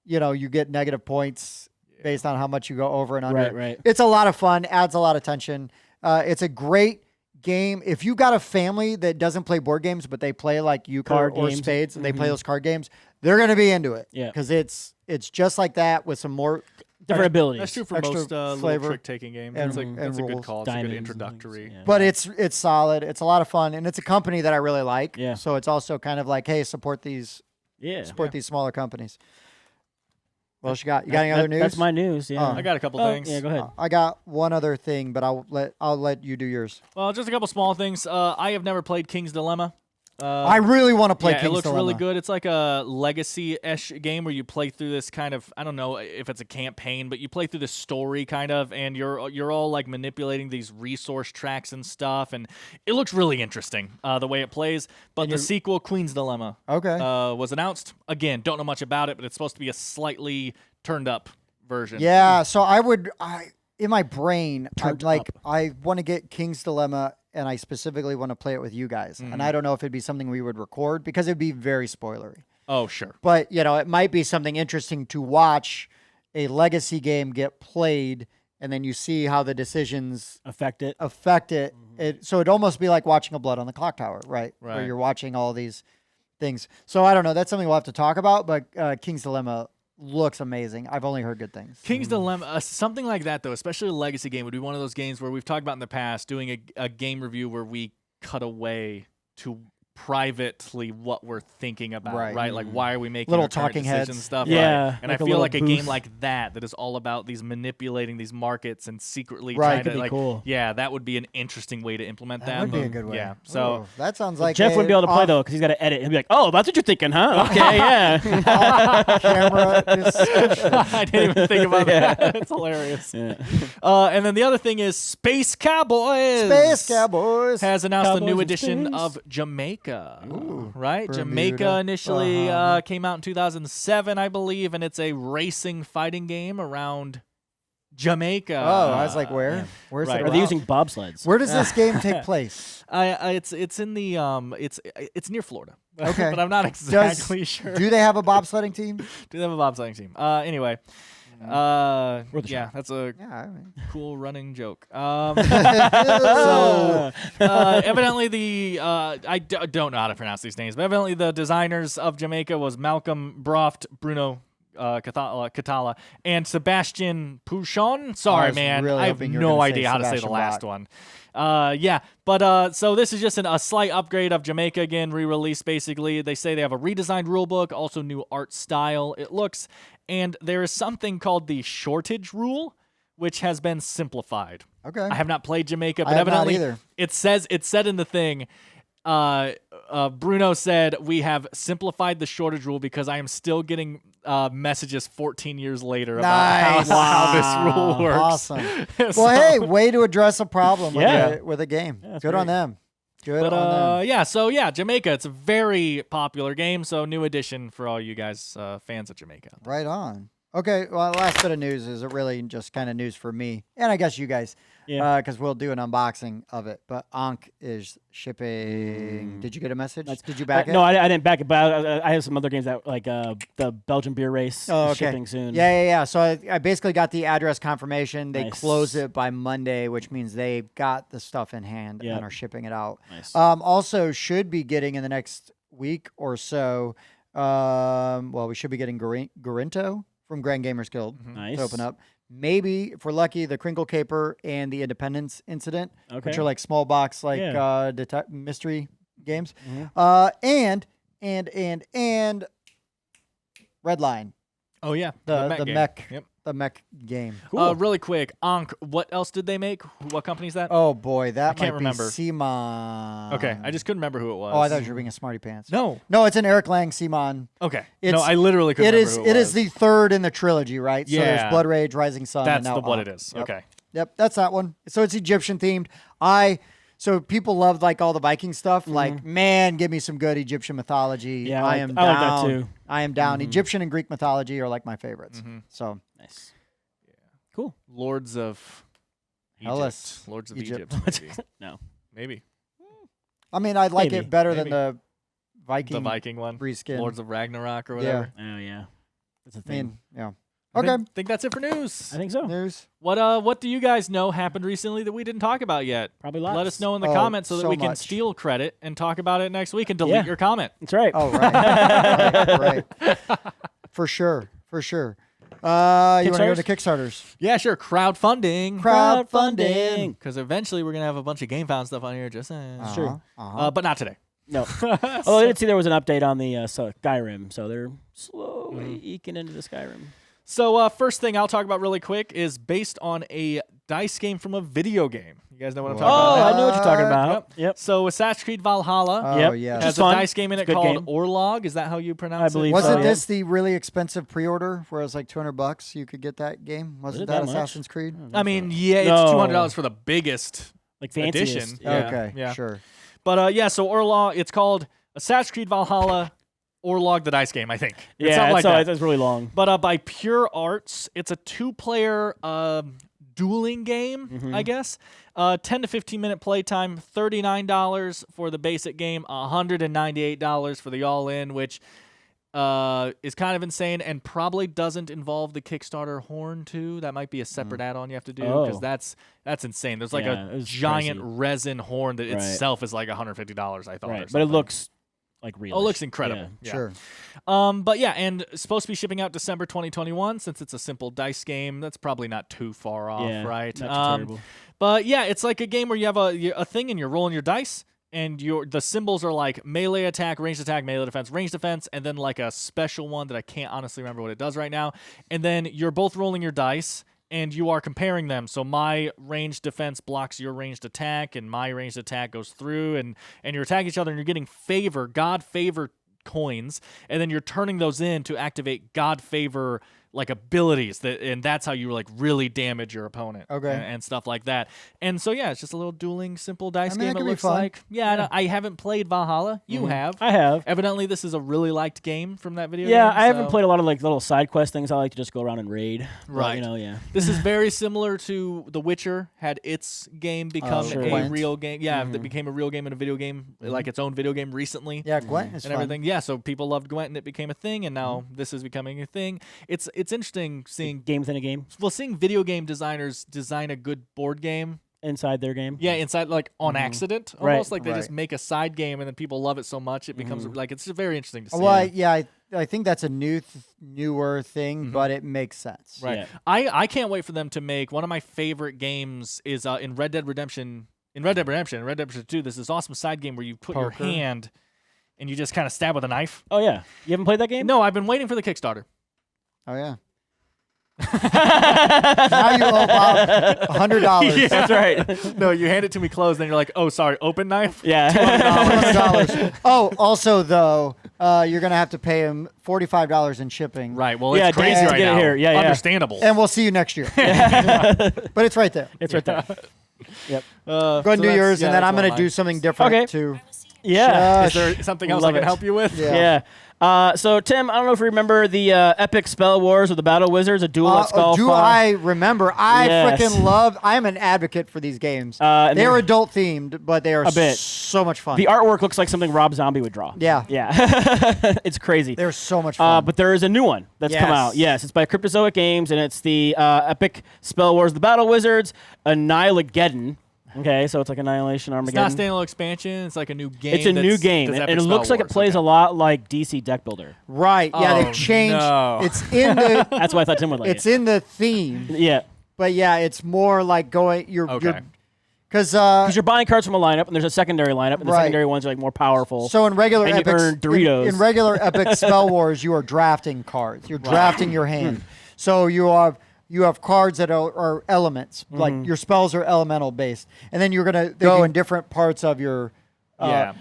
you know, you get negative points based on how much you go over and under. Right, right. It's a lot of fun, adds a lot of tension. It's a great game. If you got a family that doesn't play board games, but they play like euchre Card or games. spades, and they play those card games, they're going to be into it. Yeah. Because it's just like that with some more Different abilities. That's true for Extra most little flavor trick-taking games. and- That's a and good rules. call. It's a Diamonds good and things, introductory. yeah. But it's solid. It's a lot of fun, and it's a company that I really like. Yeah. So it's also kind of like, hey, support these Yeah. these smaller companies. What else you got? You got any other news? That's my news. Yeah. I got a couple Oh, things. Yeah, go ahead. I got one other thing, but I'll let you do yours. Well, just a couple small things. I have never played King's Dilemma. I really want to play Yeah, King's it looks Dilemma. really good. It's like a legacy-ish game where you play through this kind of, I don't know if it's a campaign, but you play through this story kind of, and you're all like manipulating these resource tracks and stuff, and it looks really interesting the way it plays. But the sequel, Queen's Dilemma, Okay. was announced. Again, don't know much about it, but it's supposed to be a slightly turned up version. Yeah, so in my brain, I'm Turned like, up. I want to get King's Dilemma, and I specifically want to play it with you guys. And I don't know if it'd be something we would record because it'd be very spoilery. Oh, sure. But, you know, it might be something interesting to watch a legacy game get played, and then you see how the decisions Affect it. affect it. So it'd almost be like watching a Blood on the Clocktower, right? Where Right. you're watching all these things. So I don't know. That's something we'll have to talk about, but King's Dilemma looks amazing. I've only heard good things. King's Dilemma, something like that, though, especially a legacy game, would be one of those games where we've talked about in the past doing a game review where we cut away to privately what we're thinking about, Right. right? Like, why are we making Little our current talking decisions heads. stuff? Yeah, Right. And like a I feel little like a game booth. like that is all about these manipulating these markets and secretly Right. trying Could to, be like, cool. yeah, that would be an interesting way to implement that. That would be a but, good way. Yeah. So, Ooh, that sounds like Jeff wouldn't be able to play though because he's got to edit. He'll be like, "Oh, that's what you're thinking, huh? Okay, yeah." camera discussion. I didn't even think about that. It's hilarious. Yeah. And then the other thing is Space Cowboys. Space Cowboys. Has announced a Cowboys new in edition space. of Jamaica. Right? Bermuda, Jamaica initially Bahama. came out in 2007, I believe, and it's a racing fighting game around Jamaica. Oh, I was like, where? Where's right. it? Are around? they using bobsleds? Where does this game take place? It's in the it's near Florida. Okay. But I'm not exactly sure. Do they have a bobsledding team? Do they have a bobsledding team? Anyway, Yeah, that's a Yeah, I mean. cool running joke. So evidently I don't know how to pronounce these names, but evidently the designers of Jamaica was Malcolm Broft, Bruno Catala, and Sebastian Pouchon. Sorry, man, really I have hoping you were no gonna say idea how to say the Sebastian last Bach. one. So this is just a slight upgrade of Jamaica again, re-release basically. They say they have a redesigned rulebook, also new art style, it looks, and there is something called the shortage rule, which has been simplified. Okay. I have not played Jamaica, but I have not evidently either. it said in the thing. Bruno said, we have simplified the shortage rule because I am still getting messages 14 years later about Nice. how this rule works. Awesome. So- Well, hey, way to address a problem Yeah. with a game. that's Good on great. them. Good But on them. Jamaica, it's a very popular game, so new addition for all you guys fans of Jamaica. Right on. Okay, well, last bit of news is really just kind of news for me, and I guess you guys, Yeah. because we'll do an unboxing of it. But Ankh is shipping. Did you get a message? Did you back it? No, I didn't back it, but I have some other games that like the Belgian beer race Oh, is okay. shipping soon. Yeah. So I basically got the address confirmation. They Nice. close it by Monday, which means they got the stuff in hand Yep. and are shipping it out. Nice. Also, should be getting in the next week or so. We should be getting Garinto from Grand Gamers Guild Nice. to open up. Maybe, if we're lucky, the Crinkle Caper and the Independence Incident, which Okay. are like small box, like Yeah. mystery games. Mhm. And Redline, Oh, yeah. the game. mech, Yep. the mech game. Really quick, Ankh, what else did they make? What company is that? Oh boy, that can't might remember. be Simon. Okay, I just couldn't remember who it was. Oh, I thought you were being a smarty pants. No. No, it's an Eric Lang Simon. Okay. It's- No, I literally couldn't It remember is. who It was. is the third in the trilogy, right? So Yeah. there's Blood Rage, Rising Sun. That's and now what Ankh. it is. Yep. Okay. Yep, that's that one. So it's Egyptian themed. So people love like all the Viking stuff. Like, man, give me some good Egyptian mythology. Yeah, I I am like down. that too. I am down. Egyptian and Greek mythology are like my favorites. So Nice. Cool. Lords of Egypt. Hellas. Lords of Egypt. Egypt. Maybe. No. Maybe. I mean, I like Maybe. it better than Maybe. the Viking. The Viking one. reskin. Lords of Ragnarok or Yeah. whatever. Oh yeah. That's a I thing. mean, yeah. I Okay. think that's it for news. I think so. News. What do you guys know happened recently that we didn't talk about yet? Probably lots. Let us know in the Oh, comments so that so we can much. steal credit and talk about it next week and delete Yeah. your comment. That's right. Oh, right. right. For sure. You want to go to Kickstarters? Yeah, sure. Crowdfunding. Crowdfunding. Because eventually we're going to have a bunch of GameFound stuff on here. Just saying. Sure. But not today. No. Although I did see there was an update on the Skyrim, so they're slowly eking into the Skyrim. So first thing I'll talk about really quick is based on a dice game from a video game. You guys know what I'm talking Oh, about? I know what you're talking about. Yep. So Assassin's Creed Valhalla Oh, Yep. yeah. Which has is a fun. dice game in It's it a good called game. Orlog. Is that how you pronounce it? I believe Wasn't so, this the really expensive pre-order where it was like $200 you could get that game? Wasn't it that that much? Assassin's Creed? I mean, yeah, it's No. $200 for the biggest Like edition. fanciest. Yeah, Okay, yeah. sure. But so Orlog, it's called Assassin's Creed Valhalla Orlog the dice game, I think. It's Yeah, something like that. it's really long. But by Pure Arts, it's a two-player dueling game, Mm-hmm. I guess. 10 to 15-minute playtime, $39 for the basic game, $198 for the all-in, which is kind of insane and probably doesn't involve the Kickstarter horn, too. That might be a separate add-on you have to do because Oh. that's insane. There's like Yeah, it a was giant crazy. resin horn that Right. itself is like $150, I thought. or Right. But it something. looks like real. Oh, it looks incredible. Yeah. Sure. But yeah, and it's supposed to be shipping out December 2021 since it's a simple dice game. That's probably not too far off, Yeah, right? not too terrible. But yeah, it's like a game where you have a thing and you're rolling your dice, and the symbols are like melee attack, ranged attack, melee defense, ranged defense, and then like a special one that I can't honestly remember what it does right now. And then you're both rolling your dice, and you are comparing them. So my ranged defense blocks your ranged attack, and my ranged attack goes through, and you're attacking each other, and you're getting God favor coins, and then you're turning those in to activate God favor like abilities and that's how you like really damage your opponent. Okay. And stuff like that. And so yeah, it's just a little dueling simple dice I mean, game. that It could be looks fun. like. Yeah, I haven't played Valhalla. You have. I have. Evidently, this is a really liked game from that video Yeah, game. I haven't so- played a lot of like little side quest things. I like to just go around and raid. But, Right. you know, yeah. This is very similar to The Witcher had its game become sure. a Gwent. real game. Yeah, that became a real game in a video game, like its own video game recently. Yeah, Gwent is And fun. everything, yeah. So people loved Gwent, and it became a thing, and now this is becoming a thing. It's it's interesting seeing game within a game seeing video game designers design a good board game inside their game. Yeah, inside like on accident, Right. almost like they just make a side game and then people love it so much it becomes like it's very interesting to see. Well, I think that's a newer thing, but it makes sense. Right. Yeah. I can't wait for them to make one of my favorite games is in Red Dead Redemption 2, there's this awesome side game where you put your hand and you just kind of stab with a knife. Oh yeah, you haven't played that game? No, I've been waiting for the Kickstarter. Oh yeah. Now you owe Bob $100. That's right. No, you hand it to me closed, then you're like, oh, sorry, open knife? Yeah. $200. Oh, also though, you're gonna have to pay him $45 in shipping. Right, well, Yeah, it's crazy to right get it now. here. Yeah, yeah. Understandable. And we'll see you next year. But it's right there. It's right there. Yep. Go ahead and do yours, and then I'm gonna do something different Okay. too. Yeah. Is there something else I Love can it. help you with? Yeah. Yeah. So Tim, I don't know if you remember the epic spell wars with the battle wizards, a duel at Skull. Do I remember? I Yes. freaking love. I'm an advocate for these games. And They're they're- adult themed, but they are A bit. so much fun. The artwork looks like something Rob Zombie would draw. Yeah. Yeah. It's crazy. They're so much fun. But there is a new one that's come Yes. out. Yes, it's by Cryptozoic Games, and it's the epic spell wars of the battle wizards, Annihilageddon. Okay, so it's like Annihilation It's Armageddon. not a standalone expansion. It's like a new game. It's a new game, and it looks like it plays a lot like DC Deck Builder. Right. Yeah, Oh, they've changed. no. It's in the That's why I thought Tim would like it's it. in the theme, Yeah, but yeah, it's more like going you're Okay. because because you're buying cards from a lineup, and there's a secondary lineup, and the Right. secondary ones are like more powerful. so in regular And you epics earn Doritos. in regular epic spell wars, you are drafting cards. You're drafting your hand. So you have cards that are elements, like your spells are elemental based, and then you're gonna go in different parts of your. Yeah.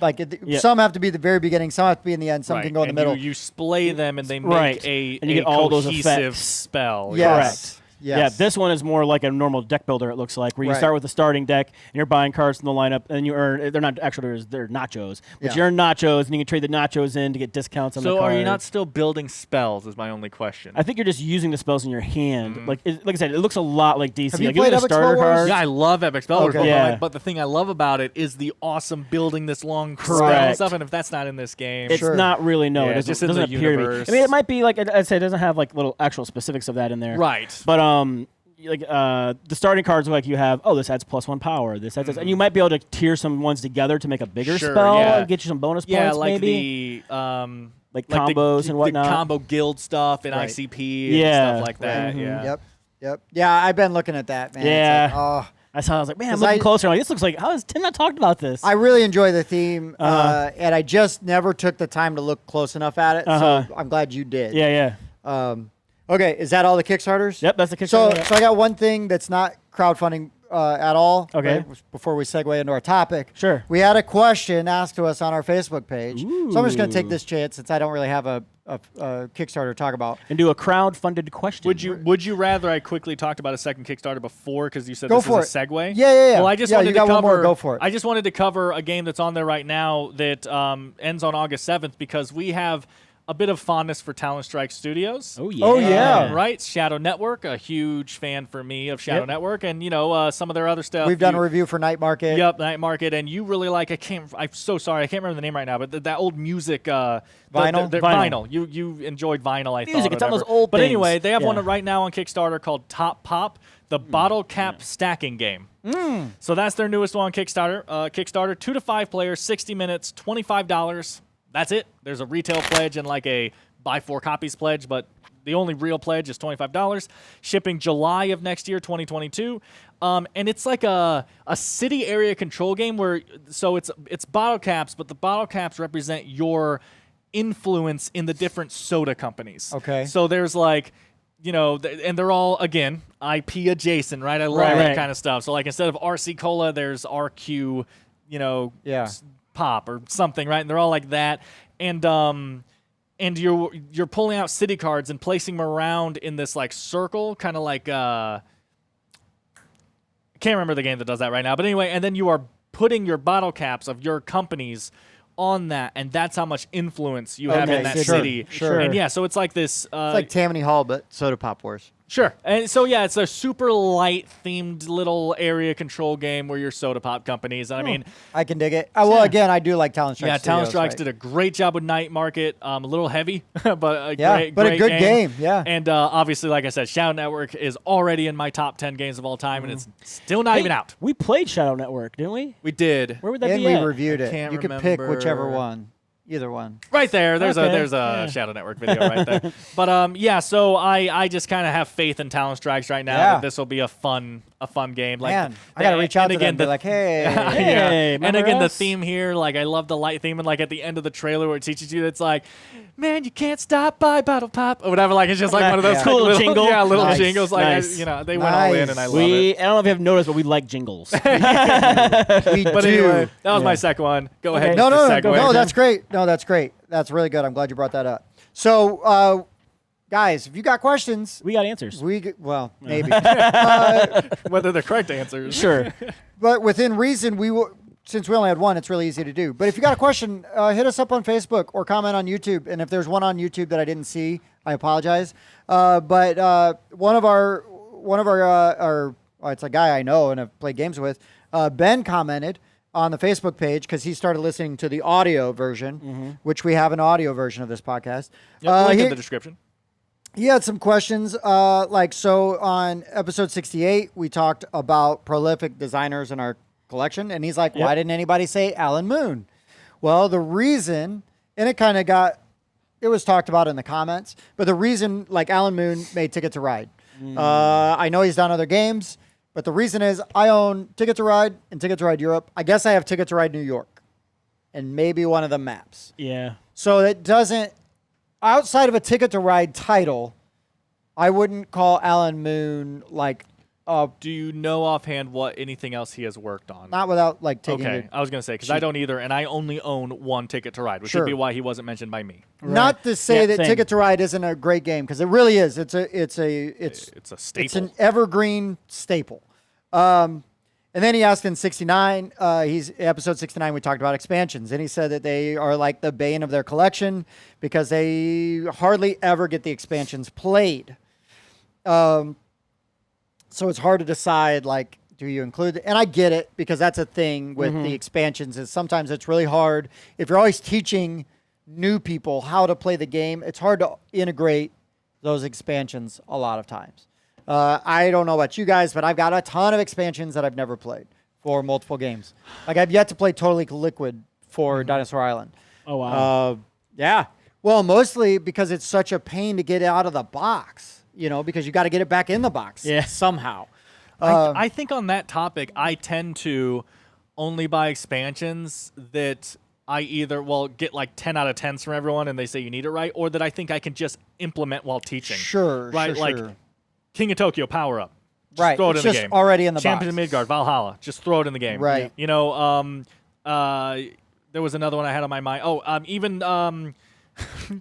Some have to be the very beginning, some have to be in the end, some Right. can go in the And middle. You splay them and they make Right. a, And you a get all those cohesive effects. spell. Yes. Correct. Yes. Yeah, this one is more like a normal deck builder, it looks like, where you Right. start with the starting deck, and you're buying cards from the lineup, and you earn, they're not actually, they're nachos, but Yeah. you earn nachos, and you can trade the nachos in to get discounts on the So cards. are you not still building spells is my only question. I think you're just using the spells in your hand. Like I said, it looks a lot like DC. Have you like, played look at Epic the starter Spell Wars? cards. Yeah, I love Epic Spell Wars, Okay. Yeah. but the thing I love about it is the awesome building this long spell Correct. and stuff, and if that's not in this game... It's Sure. not really, no. Yeah, it doesn't, just in doesn't the appear universe. to be. I mean, it might be like, I'd say it doesn't have like little actual specifics of that in there. Right. But like the starting cards, like you have, this adds +1 power. This adds, and you might be able to tier some ones together to make a bigger Sure, spell yeah. and get you some bonus Yeah, points, like maybe. like combos the, and whatnot. The combo guild stuff and Right. ICP and Yeah. stuff like that. Right. Yeah. Yep. Yeah, I've been looking at that, man. It's Yeah. like, I saw. I was like, man, I'm 'Cause looking I- closer. I'm like, this looks like, how has Tim not talked about this? I really enjoy the theme, and I just never took the time to look close enough at it. So I'm glad you did. yeah. Okay, is that all the Kickstarters? Yep, that's the So, Kickstarter. so I got one thing that's not crowdfunding at all. Okay. right, before we segue into our topic, Sure. we had a question asked to us on our Facebook page. So I'm just going to take Ooh. this chance since I don't really have a Kickstarter to talk about. And do a crowd-funded question. Would you rather I quickly talked about a second Kickstarter before because you said Go this for is a segue? Yeah. Well, I just Yeah, wanted you to got cover. one more. Go for it. I just wanted to cover a game that's on there right now that ends on August 7th because we have a bit of fondness for Talon Strike Studios. Oh yeah. Oh, yeah. Right, Shadow Network, a huge fan for me of Shadow Yep. Network, and some of their other stuff. We've done a review for Night Market. Yep, Night Market, and you really like. I'm so sorry, I can't remember the name right now, but that old music. Vinyl? Vinyl. You enjoyed Vinyl. I thought. Music, it's on whatever. those old But things. anyway, they have Yeah. one right now on Kickstarter called Top Pop, the bottle cap stacking game. So that's their newest one on Kickstarter. Kickstarter, 2 to 5 players, 60 minutes, $25. That's it. There's a retail pledge and like a buy 4 copies pledge, but the only real pledge is $25. Shipping July of next year, 2022. And it's like a city area control game where it's bottle caps, but the bottle caps represent your influence in the different soda companies. Okay. So there's like, and they're all, again, IP adjacent, right? I love Right. that kind of stuff. So like instead of RC Cola, there's RQ, Yeah. pop or something, right? And they're all like that. And you're pulling out city cards and placing them around in this like circle, kind of like I can't remember the game that does that right now. But anyway, and then you are putting your bottle caps of your companies on that, and that's how much influence you have Okay, in that sure, city. sure. And yeah, so it's like this. It's like Tammany Hall, but Soda Pop Wars. Sure. And so, yeah, it's a super light themed little area control game where you're soda pop companies. And I mean, I can dig it. Well, again, I do like Talent Strike. yeah, Talent Studios, Strikes right? did a great job with Night Market. A little heavy, but a Yeah, great, but a great good game, yeah. And obviously, like I said, Shadow Network is already in my top 10 games of all time, and it's still not even out. We played Shadow Network, didn't we? We did. Where would that And be we at? reviewed it. can't You could pick whichever remember. one. Either one. Right there. There's Okay, a yeah. Shadow Network video right there. But yeah, so I just kind of have faith in Talent Strikes right now Yeah. that this will be a fun game. Like, Man, I got to reach out to them and be like, hey. yeah. Hey, And remember again, the us? theme here, like I love the light theme, and like at the end of the trailer where it teaches you, it's like, man, you can't stop by Bottle Pop or whatever. Like it's just like one of those Yeah. like, Cool little jingle. yeah, little Nice. jingles. Like Nice. they went all in, and I love it. I don't know if you have noticed, but we like jingles. We But do. anyway, that was Yeah. my second one. Go ahead. Okay. No, Mr. no, Segue. no, that's great. No, that's great. That's really good. I'm glad you brought that up. So, guys, if you got questions, We got answers. well, maybe. Whether they're correct answers. Sure. But within reason, we will. Since we only had one, it's really easy to do. But if you got a question, hit us up on Facebook or comment on YouTube. And if there's one on YouTube that I didn't see, I apologize. But one of our it's a guy I know and have played games with. Ben commented on the Facebook page because he started listening to the audio version, which we have an audio version of this podcast. Yep, link He- in the description. he had some questions, so on episode 68, we talked about prolific designers in our collection, and he's like, why didn't anybody say Alan Moon? Well, the reason, and it was talked about in the comments, but the reason, like Alan Moon made Ticket to Ride. I know he's done other games, but the reason is I own Ticket to Ride and Ticket to Ride Europe. I guess I have Ticket to Ride New York and maybe one of the maps. Yeah. So it doesn't, outside of a Ticket to Ride title, I wouldn't call Alan Moon like, Do you know offhand what anything else he has worked on? not without like taking Okay, it. I was going to say, because I don't either, and I only own one Ticket to Ride, which Sure. would be why he wasn't mentioned by me. Not to say Yeah, that same. Ticket to Ride isn't a great game, because it really is. It's It's a staple. it's an evergreen staple. And then he asked in 69, episode 69, we talked about expansions, and he said that they are like the bane of their collection because they hardly ever get the expansions played. So it's hard to decide, like, do you include, and I get it, because that's a thing with the expansions, is sometimes it's really hard. If you're always teaching new people how to play the game, it's hard to integrate those expansions a lot of times. I don't know about you guys, but I've got a ton of expansions that I've never played for multiple games. Like, I've yet to play Totally Liquid for Dinosaur Island. Oh, wow. Yeah. Well, mostly because it's such a pain to get it out of the box, because you got to get it back in the box somehow. I think on that topic, I tend to only buy expansions that I either, get like 10 out of 10s from everyone and they say you need it right, or that I think I can just implement while teaching. Sure, Right? sure, Like sure. King of Tokyo power up. Just Right, throw it it's in the just game. already in the Champion box. of Midgard, Valhalla. Just throw it in the game. Right. There was another one I had on my mind.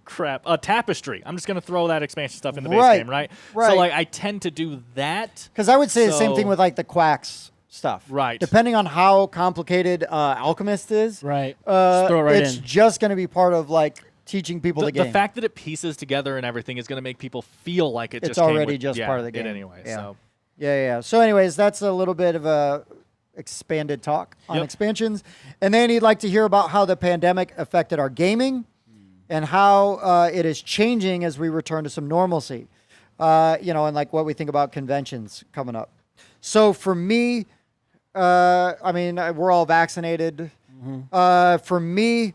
Crap. Tapestry. I'm just going to throw that expansion stuff in the base Right, game, right? right. So, I tend to do that. Because I would say the same thing So- with like the Quacks stuff. Right. Depending on how complicated Alchemist is, Right. Just throw it right it's in. just going to be part of like teaching people the game. The fact that it pieces together and everything is going to make people feel like it It's just came already with, just part of the game. It anyway. Yeah. So Yeah. So, anyways, that's a little bit of a expanded talk on Yep. expansions, and then he'd like to hear about how the pandemic affected our gaming, and how it is changing as we return to some normalcy. And like what we think about conventions coming up. So for me, we're all vaccinated. For me,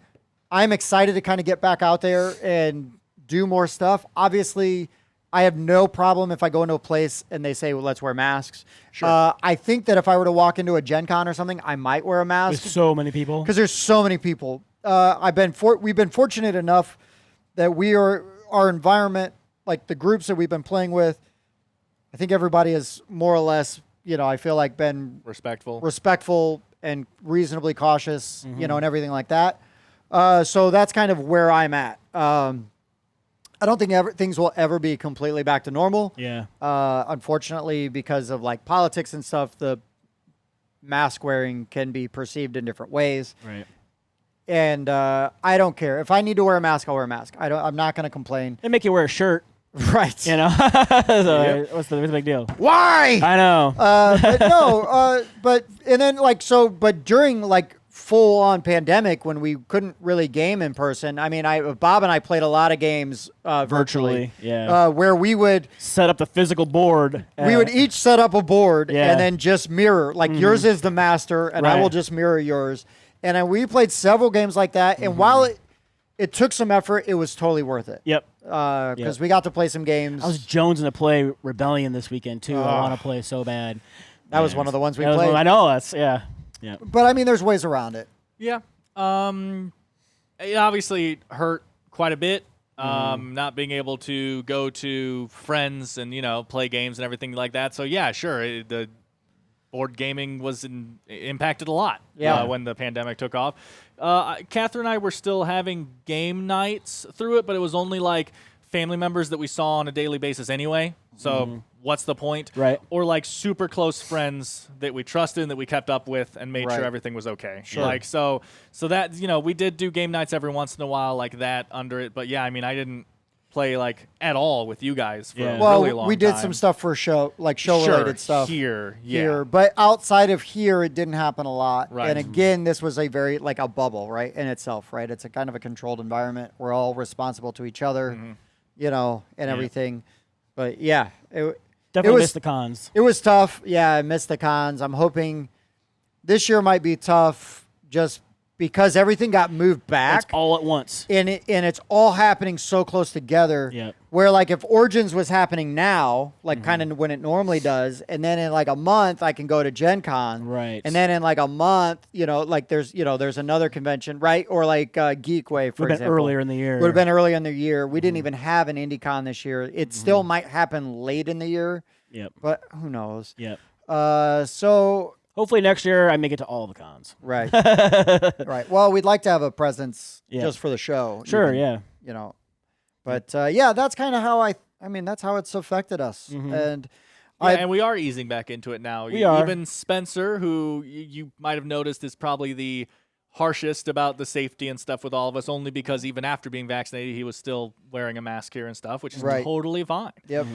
I'm excited to kind of get back out there and do more stuff. Obviously, I have no problem if I go into a place and they say, well, let's wear masks. Sure. I think that if I were to walk into a Gen Con or something, I might wear a With mask so many people. because there's so many people. We've been fortunate enough that our environment, like the groups that we've been playing with, I think everybody is more or less, I feel like been respectful and reasonably cautious, and everything like that. So that's kind of where I'm at. I don't think things will ever be completely back to normal. Yeah. Unfortunately, because of like politics and stuff, the mask wearing can be perceived in different ways. Right. And I don't care. If I need to wear a mask, I'll wear a mask. I'm not going to complain. They make you wear a shirt. Right. You know, so what's the big deal? Why? I know. But no, and then but during like full on pandemic when we couldn't really game in person, I mean, Bob and I played a lot of games virtually. Yeah. Where we would set up the physical board. we would each set up a board Yeah. and then just mirror. Like yours is the master, and I Right. will just mirror yours. And then we played several games like that. And while it took some effort, it was totally worth it. Yep. Because we got to play some games. I was jonesing to play Rebellion this weekend too. I want to play so bad. That was one of the ones we That was played. one- I know. That's yeah. But I mean, there's ways around it. Yeah. It obviously hurt quite a bit. Not being able to go to friends and play games and everything like that. So yeah, sure, the board gaming was impacted a lot. Yeah. When the pandemic took off. Catherine and I were still having game nights through it, but it was only like family members that we saw on a daily basis anyway. So what's the point? Right. Or like super close friends that we trusted and that we kept up with and made Right. sure everything was okay. Sure. Like so that we did do game nights every once in a while like that under it. But yeah, I mean I didn't play like at all with you guys for Yeah. a Well, really long we did time. some stuff for show Sure, related stuff here. Yeah. here, but outside of here, it didn't happen a lot. Right. And again, this was a very like a bubble, right, in itself, right? It's a kind of a controlled environment. We're all responsible to each other, and everything. But yeah, Definitely was- missed the cons. it was tough. Yeah, I missed the cons. I'm hoping this year might be tough just because everything got moved back. It's all at once. And it's all happening so close together. Yep. Where like if Origins was happening now, like kind of when it normally does, and then in like a month I can go to Gen Con. Right. And then in like a month, like there's another convention, right? Or like Geekway, for Would have been example. earlier in the year. Would have been earlier in the year. We didn't even have an IndieCon this year. It still might happen late in the year, Yep. but who knows? Yep. So Hopefully next year I make it to all the cons. right, right. Well, we'd like to have a presence Yeah. just for the show. Sure. even. Yeah. But yeah, that's kind of how I mean, that's how it's affected us. And Yeah, and we are easing back into it now. We are. Even Spencer, who you might have noticed is probably the harshest about the safety and stuff with all of us, only because even after being vaccinated, he was still wearing a mask here and stuff, which is Right. totally fine. Yep.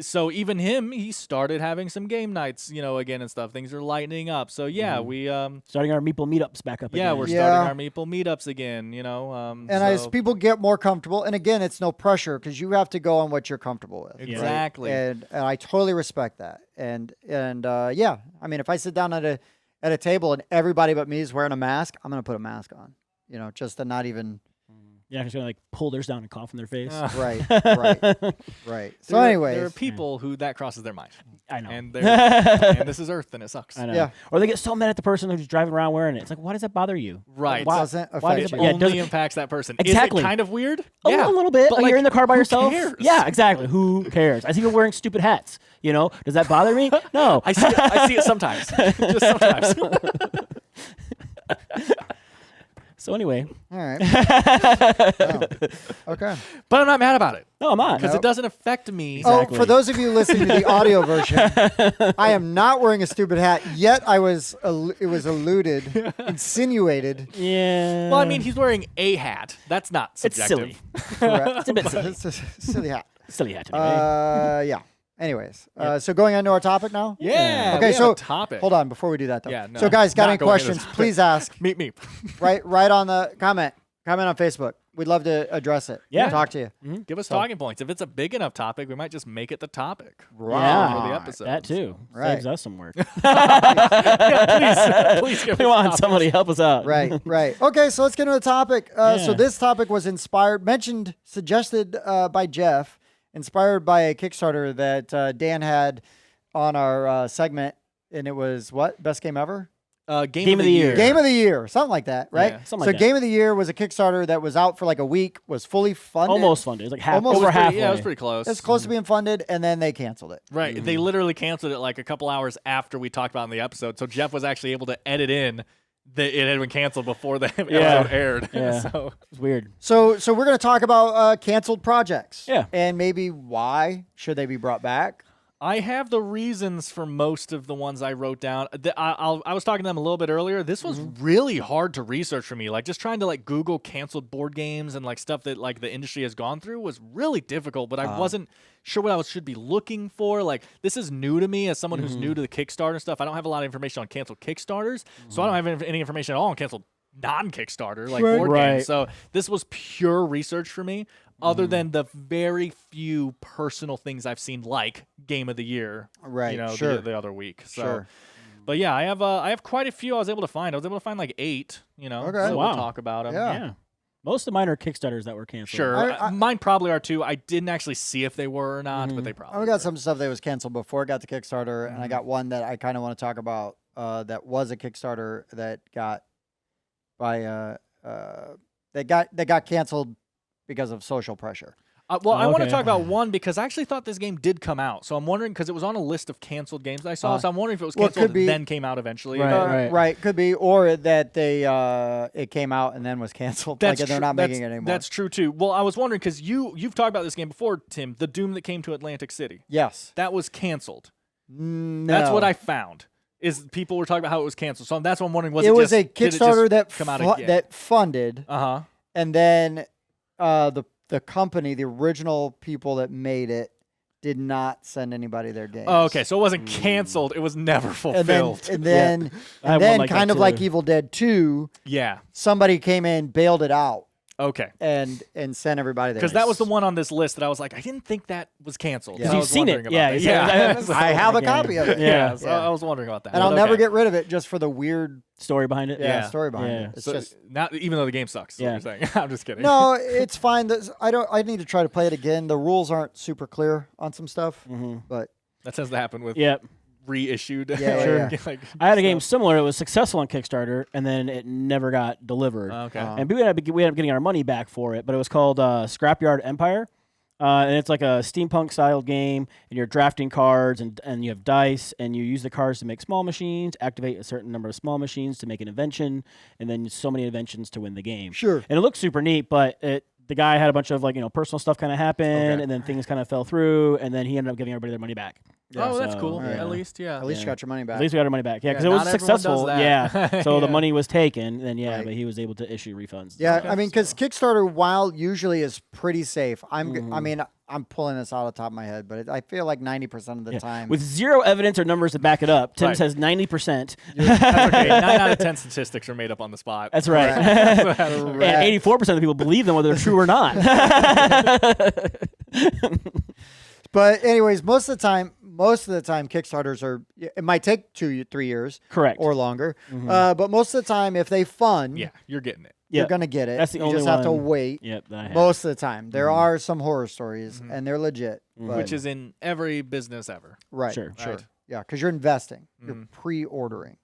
So even him, he started having some game nights, again and stuff. Things are lightening up. So yeah, we Starting our Meeple meetups back up. yeah, again. we're Yeah. starting our Meeple meetups again. And as people get more comfortable, and again, it's no pressure because you have to go on what you're comfortable with. right? Exactly. And I totally respect that. And yeah, I mean, if I sit down at a table and everybody but me is wearing a mask, I'm gonna put a mask on. Just to not even. Yeah, just gonna like pull theirs down and cough in their face. Right. Right. So, anyways, there are people who that crosses their mind. I know. And and this is Earth, and it sucks. I know. Yeah. Or they get so mad at the person who's driving around wearing it. It's like, why does that bother you? Right. Why doesn't affect why you? does It Yeah, it only doesn't- impacts that person. Exactly. Is it kind of weird? A little bit. But, Like, like, you're in the car by who yourself. cares? Yeah, exactly. Who cares? I see people wearing stupid hats. Does that bother me? No. I see it sometimes. Just sometimes. So anyway, all right. Wow. Okay. But I'm not mad about it no, I'm not. because it doesn't affect me. Exactly. Oh, for those of you listening to the audio version, I am not wearing a stupid hat. Yet it was alluded, insinuated. Yeah. Well, I mean, he's wearing a hat. That's not it's subjective. silly. Correct. It's a bit silly. It's a silly hat. Silly hat to me. right? Yeah. Anyways, so going on to our topic now. Yeah. Okay. we have So a topic. hold on before we do that though. Yeah, no, so guys, got not any going into questions? this. Please ask. Meet me. right on the comment on Facebook. We'd love to address it. Yeah. Talk to you. Give us talking points. If it's a big enough topic, we might just make it the topic. Yeah. For the episode. That too. Right. Saves us some work. Please give we us want topics. somebody to help us out. Right. Okay. So let's get into the topic. So Yeah. this topic was suggested by Jeff, inspired by a Kickstarter that Dan had on our segment, and it was what? Best game ever? Game of the year. Game of the year, something like that, right? Yeah, something So like that. Game of the Year was a Kickstarter that was out for like a week, was fully funded. Almost funded. It was like half, Almost over was pretty- halfway. Yeah, it was pretty close. It's close to being funded, and then they canceled it. Right. They literally canceled it like a couple hours after we talked about it in the episode. So Jeff was actually able to edit in that it had been canceled before the episode aired. Yeah. So It's weird. So we're going to talk about canceled projects. Yeah. And maybe why should they be brought back? I have the reasons for most of the ones I wrote down. I was talking to them a little bit earlier. This was really hard to research for me. Like just trying to like Google canceled board games and like stuff that like the industry has gone through was really difficult. But I wasn't sure what I should be looking for. Like this is new to me as someone who's new to the Kickstarter stuff. I don't have a lot of information on canceled Kickstarters, so I don't have any information at all on canceled non-Kickstarter like board games. So this was pure research for me. Other than the very few personal things I've seen, like Game of the Year, Right, you know, sure. the other week. So, Sure. but yeah, I have quite a few I was able to find. I was able to find like 8. You know, Okay. so Wow. we'll talk about them. Yeah. Most of mine are Kickstarters that were canceled. Sure, I- mine probably are too. I didn't actually see if they were or not, but they probably. I got were. some stuff that was canceled before it got to Kickstarter, and I got one that I kind of want to talk about that was a Kickstarter that got by that got canceled because of social pressure. Well, I want to Okay. talk about one because I actually thought this game did come out. So I'm wondering because it was on a list of canceled games that I saw. So I'm wondering if it was well, it canceled could be- and then came out eventually. Right. Right, could be, or that they it came out and then was canceled. That's like they're tru- not that's- making it anymore. That's true too. Well, I was wondering because you've talked about this game before, Tim. The Doom that came to Atlantic City. Yes. That was canceled. No. That's what I found. Is people were talking about how it was canceled. So that's what I'm wondering. Was it was just, a did it just Kickstarter that come out again? that funded, and then the company, the original people that made it, did not send anybody their games. Oh, okay. So it wasn't canceled. It was never And fulfilled. then, I had one like that kind of too. like Evil Dead 2, Yeah. somebody came in, bailed it out, Okay. and sent everybody there. Because that was the one on this list that I was like, I didn't think that was canceled. Yeah. So I You've was seen it. wondering Yeah. about that. you said- Yeah. I have a game. copy of it. Yeah. So Yeah. I was wondering about that. And I'll But never okay. get rid of it just for the weird Story behind it. Yeah. story behind Yeah. it. It's So just not even though the game sucks. Yeah. Yeah. You're saying. I'm just kidding. no, it's fine. I need to try to play it again. The rules aren't super clear on some stuff, but That tends to happen with Yep. reissued. Yeah, Sure. yeah. like, I had a game stuff. similar. It was successful on Kickstarter, and then it never got delivered. Okay. And we ended up getting our money back for it, but it was called Scrapyard Empire. And it's like a steampunk style game, and you're drafting cards, and you have dice, and you use the cards to make small machines, activate a certain number of small machines to make an invention, and then so many inventions to win the game. Sure. And it looks super neat, but the guy had a bunch of personal stuff kind of happen, Okay. and then things kind of fell through, and then he ended up giving everybody their money back. Oh, that's So, cool. yeah. At least, yeah. at least you got your money back. At least we got our money back. Yeah, because Yeah, it was not everyone does successful. that. Yeah. So the Yeah. money was taken, then Right. but he was able to issue refunds. Yeah, Okay, I mean, because Kickstarter, while usually is pretty safe, I mean, I'm pulling this out of the top of my head, but I feel like 90% of the time. With zero evidence or numbers to back it up, Tim Right. says 90%. That's okay. 9 out of 10 statistics are made up on the spot. That's right. Correct. And 84% of the people believe them, whether they're true or not. But anyways, most of the time, Kickstarters are. It might take 2-3 years, Correct. or longer. But most of the time, if they fund, Yeah, you're getting it. you're Yep. gonna get it. That's the you only just have to one. wait. Yep. That I have. Most of the time, there are some horror stories, and they're legit. But, Which is in every business ever. right, Sure. Right. yeah, because you're investing, you're pre-ordering.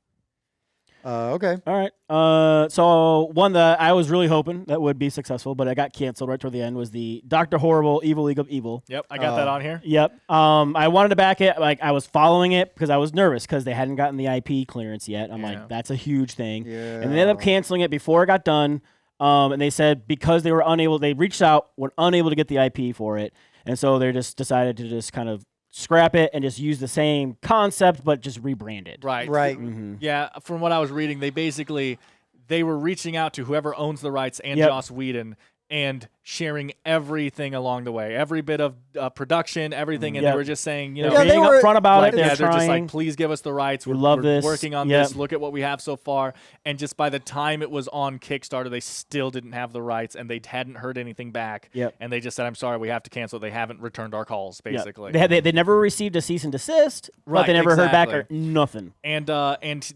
Okay. All right. So one that I was really hoping that would be successful, but I got canceled right toward the end was the Dr. Horrible Evil League of Evil. Yep, I got that on here. Yep. I wanted to back it. Like I was following it because I was nervous because they hadn't gotten the IP clearance yet. I'm Yeah. like, that's a huge thing. Yeah. And they ended up canceling it before it got done. And they said because they were unable, they reached out, were unable to get the IP for it, and so they just decided to just kind of scrap it and just use the same concept but just rebrand it. Right. Right. Yeah, from what I was reading, they were reaching out to whoever owns the rights and Yep. Joss Whedon and sharing everything along the way, every bit of production, everything, and Yep. they were just saying, They're Yeah, they being were- upfront about like, it. They're they're just trying. like, please give us the rights. We love we're this. working on Yep. this. Look at what we have so far. And just by the time it was on Kickstarter, they still didn't have the rights, and they hadn't heard anything back. Yep. And they just said, "I'm sorry, we have to cancel." They haven't returned our calls, Yeah. basically. They never received a cease and desist, but Right, they never heard back or exactly. nothing. And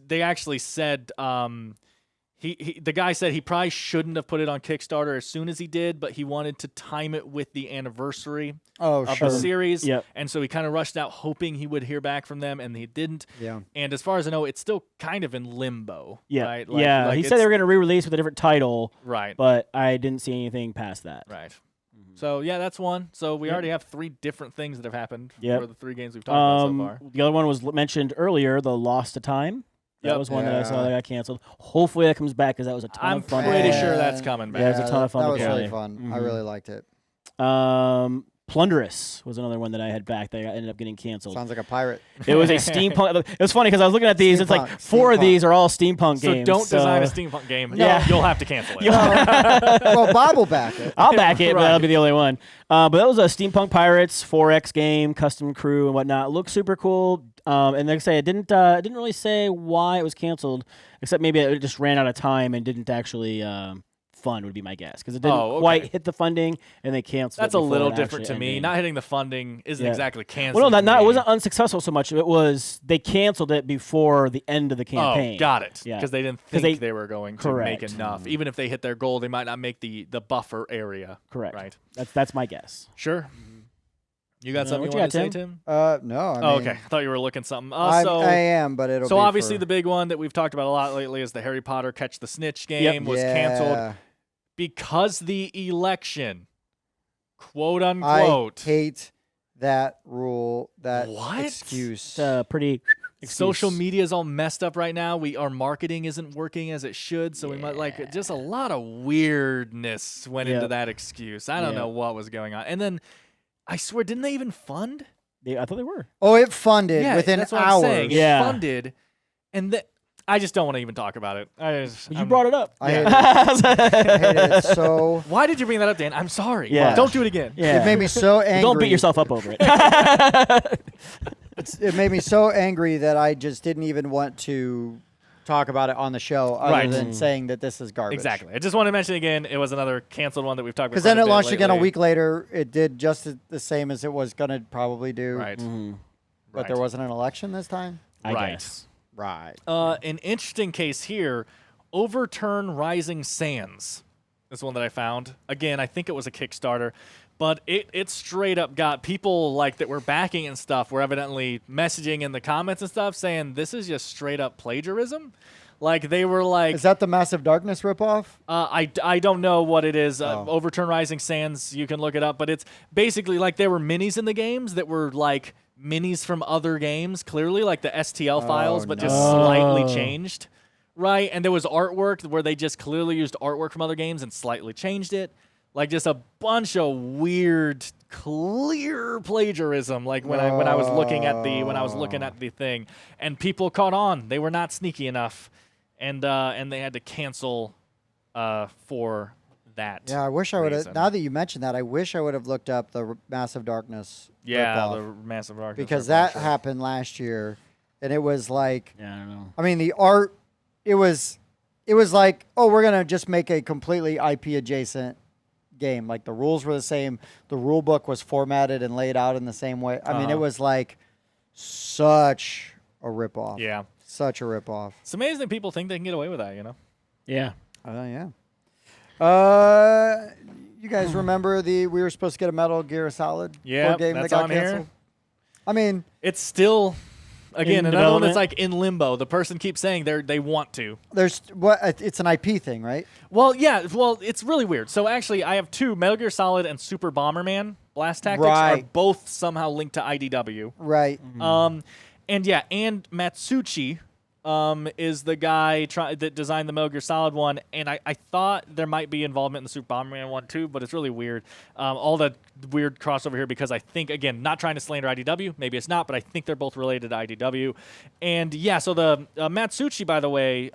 they actually said the guy said he probably shouldn't have put it on Kickstarter as soon as he did, but he wanted to time it with the anniversary Oh, of sure. the series. Yep. And so he kind of rushed out hoping he would hear back from them, and he didn't. Yeah. And as far as I know, it's still kind of in limbo. Yeah, Right? yeah. He said they were going to re-release with a different title, Right. but I didn't see anything past that. Right. So yeah, that's one. So we already have 3 different things that have happened Yep. for the 3 games we've talked about so far. The other one was mentioned earlier, the Lost to Time. That Yep. was one that I saw Yeah. that got canceled. Hopefully that comes back because that was a ton I'm of fun. pretty Man. sure that's coming back. Yeah, it was a ton of fun That to was play. really fun. I Mhm. really liked it. Plunderous was another one that I had back that ended up getting canceled. Sounds like a pirate. It was a steampunk. It was funny because I was looking at these. It's like four of these are all steampunk So games. don't design a steampunk game. Yeah. You'll have to cancel it. Well, Bob will back it. I'll back it, but Right. that'll be the only one. But that was a Steampunk Pirates 4X game, custom crew and whatnot. Looked super cool. And like I say, it didn't really say why it was canceled, except maybe it just ran out of time and didn't actually fund would be my guess because it didn't quite hit the funding and they canceled. That's it a before little it different to actually me. ended. Not hitting the funding isn't exactly canceled. Well, no, to it me. wasn't unsuccessful so much. It was they canceled it before the end of the campaign. Oh, got it. Yeah, Because they didn't think they were going to Correct. make enough. Even if they hit their goal, they might not make the buffer area. Correct. Right. That's my guess. Sure. You got something what you you want to got, say, Tim? Tim? No. I mean, Oh, okay. I thought you were looking something. I am, but it'll. So be obviously for, the big one that we've talked about a lot lately is the Harry Potter Catch the Snitch game was canceled because the election, quote unquote. I hate that rule. That What? excuse. It's pretty. Social excuse. media is all messed up right now. Our marketing isn't working as it should, so we might just a lot of weirdness went into that excuse. I don't know what was going on. And then I swear, didn't they even fund? I thought they were. Oh, it funded within that's what hours. I'm saying. Yeah. It funded, and I just don't want to even talk about it. You brought it up. I hate it. I hate it so. Why did you bring that up, Dan? I'm sorry. Yeah. Don't do it again. Yeah. It made me so angry. Don't beat yourself up over it. It made me so angry that I just didn't even want to talk about it on the show, other Right. than saying that this is garbage. Exactly. I just want to mention again, it was another canceled one that we've talked about. Because then quite it a bit launched again a lately. week later. It did just the same as it was going to probably do. Right. But there wasn't an election this time. I Right. guess. Right. An interesting case here, Overturn Rising Sands. This is one that I found. Again, I think it was a Kickstarter, but it straight up got people like that were backing and stuff were evidently messaging in the comments and stuff saying this is just straight up plagiarism. Like they were like, Is that the Massive Darkness ripoff? I don't know what it is. Overturn Rising Sands, you can look it up, but it's basically like there were minis in the games that were like minis from other games, clearly like the STL files, but just slightly changed, right? And there was artwork where they just clearly used artwork from other games and slightly changed it, like just a bunch of weird, clear plagiarism. Like when I was looking at the thing, and people caught on. They were not sneaky enough, and they had to cancel for that. Yeah, I wish I would have. reason. Now that you mentioned that, I wish I would have looked up the Massive Darkness Yeah, ripoff, the Massive Darkness. because ripoff, that sure. happened last year, and it was like, Yeah, I don't know. I mean, the art, it was like, oh, we're gonna just make a completely IP adjacent game. Like the rules were the same, the rule book was formatted and laid out in the same way. I mean, it was like such a ripoff. Yeah. Such a ripoff. It's amazing that people think they can get away with that, you know? Yeah. Yeah. You guys remember we were supposed to get a Metal Gear Solid Yeah, game that's that got on here. canceled? I mean, It's still, again, In another one that's development? like in limbo. The person keeps saying they want to. it's an IP thing, right? Well, yeah, it's really weird. So actually, I have two, Metal Gear Solid and Super Bomberman Blast Tactics are Right. both somehow linked to IDW. Right. And Matsuchi is the guy that designed the Metal Gear Solid one, and I thought there might be involvement in the Super Bomberman one too, but it's really weird. All the weird crossover here because I think, again, not trying to slander IDW, maybe it's not, but I think they're both related to IDW. And yeah, so the Matsuchi, by the way,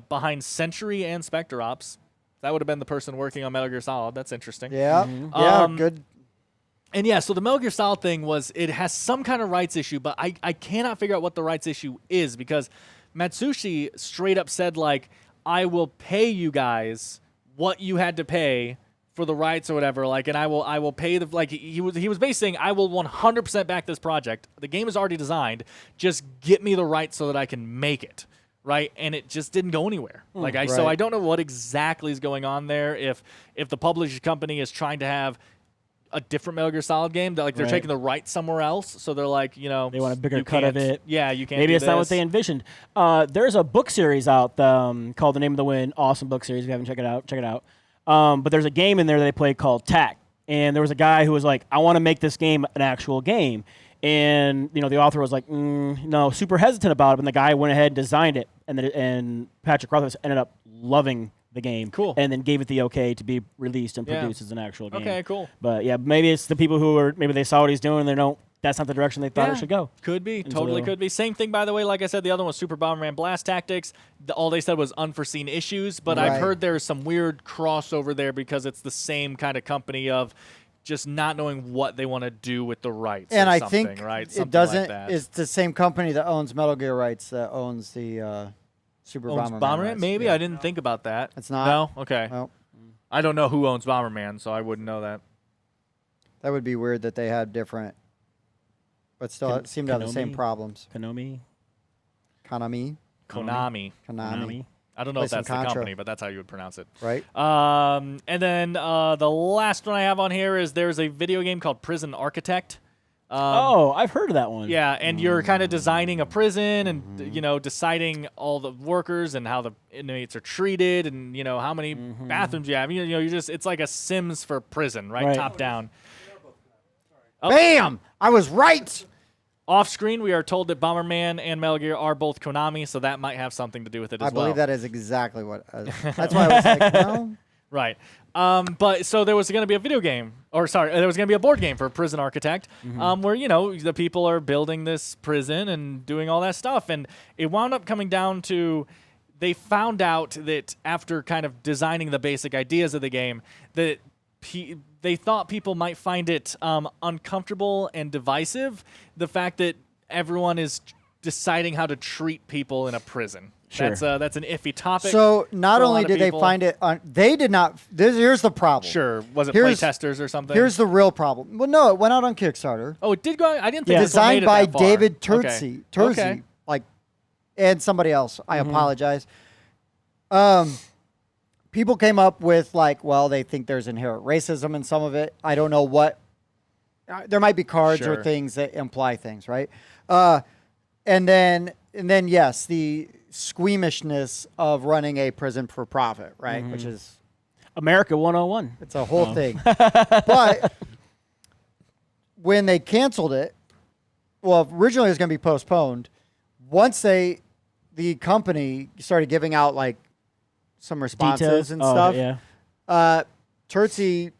behind Century and Spectre Ops, that would have been the person working on Metal Gear Solid. That's interesting. Yeah. Yeah. Good. And yeah, so the Metal Gear Solid thing it has some kind of rights issue, but I cannot figure out what the rights issue is because Matsushi straight up said, like, I will pay you guys what you had to pay for the rights or whatever, like, and I will pay he was basically saying, I will 100% back this project. The game is already designed. Just get me the rights so that I can make it. Right, and it just didn't go anywhere. So I don't know what exactly is going on there. If the publishing company is trying to have a different Metal Gear Solid game, that they're taking the rights somewhere else, so they're like, they want a bigger you cut of can't- it. Yeah, you can't. Maybe do it's not what this. they envisioned. There's a book series out called The Name of the Wind. Awesome book series. If you haven't checked it out, check it out. But there's a game in there that they played called TAC, and there was a guy who was like, I want to make this game an actual game. And the author was like, no, super hesitant about it. And the guy went ahead and designed it, and Patrick Rothfuss ended up loving the game. Cool. And then gave it the okay to be released and produced as an actual game. Okay, cool. But yeah, maybe it's the people who are maybe they saw what he's doing and they don't. That's not the direction they thought it should go. Could be. And Totally so- could be. Same thing, by the way. Like I said, the other one was Super Bomberman Blast Tactics. All they said was unforeseen issues, but I've Right. heard there's some weird crossover there because it's the same kind of company of just not knowing what they want to do with the rights. And or I something, think right? it Something doesn't. Like that. It's the same company that owns Metal Gear rights that owns the Super Owns Bomberman. Bomberman? rights. Maybe Yeah. I didn't think about that. It's not? No. Okay. Well, I don't know who owns Bomberman, so I wouldn't know that. that would be weird that they had different, but still it seemed to have the same Konami? problems. Konami. Konami, Konami. I don't know if Play some that's the Contra. company, but that's how you would pronounce it. right? And then the last one I have on here is there's a video game called Prison Architect. Oh, I've heard of that one. Yeah, and you're kind of designing a prison and you know deciding all the workers and how the inmates are treated and you know how many bathrooms you have. You know, you're just it's like a Sims for prison, right? Right. Top down. Bam! I was right. Off screen, we are told that Bomberman and Metal Gear are both Konami, so that might have something to do with it as I well. believe that is exactly what. That's why I was like, no. Right. But so there was going to be a video game, or sorry, there was going to be a board game for Prison Architect, where, you know, the people are building this prison and doing all that stuff. And it wound up coming down to they found out that after kind of designing the basic ideas of the game, that they thought people might find it uncomfortable and divisive, the fact that everyone is deciding how to treat people in a prison. Sure. That's an iffy topic. So not for a lot only of did they people. find it, they did not. Here's the problem. Sure. Was it Here's- playtesters or something? Here's the real problem. Well, no, it went out on Kickstarter. Oh, it did go. I didn't think this one made Designed it by that far. David Okay. Terzi, Okay. like, and somebody else. I apologize. People came up with like, well, they think there's inherent racism in some of it. I don't know what. There might be cards or Sure. things that imply things, right? And then yes, the squeamishness of running a prison for profit, right? Which is America 101. it's a whole thing. But when they canceled it, well, originally it was going to be postponed. Once the company started giving out like some responses Details and Oh, stuff, Yeah. Terzi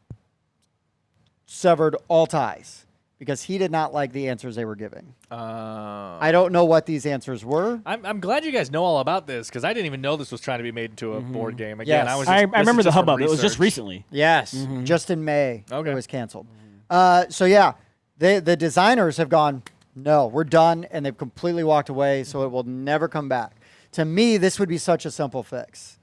severed all ties because he did not like the answers they were giving. I don't know what these answers were. I'm glad you guys know all about this because I didn't even know this was trying to be made into a board game. Again, Yes. I was. I Just, this remember is the just from hubbub. It was just research. recently. Yes, just in May Okay. it was canceled. So yeah, the designers have gone, no, we're done, and they've completely walked away, so it will never come back. To me, this would be such a simple fix.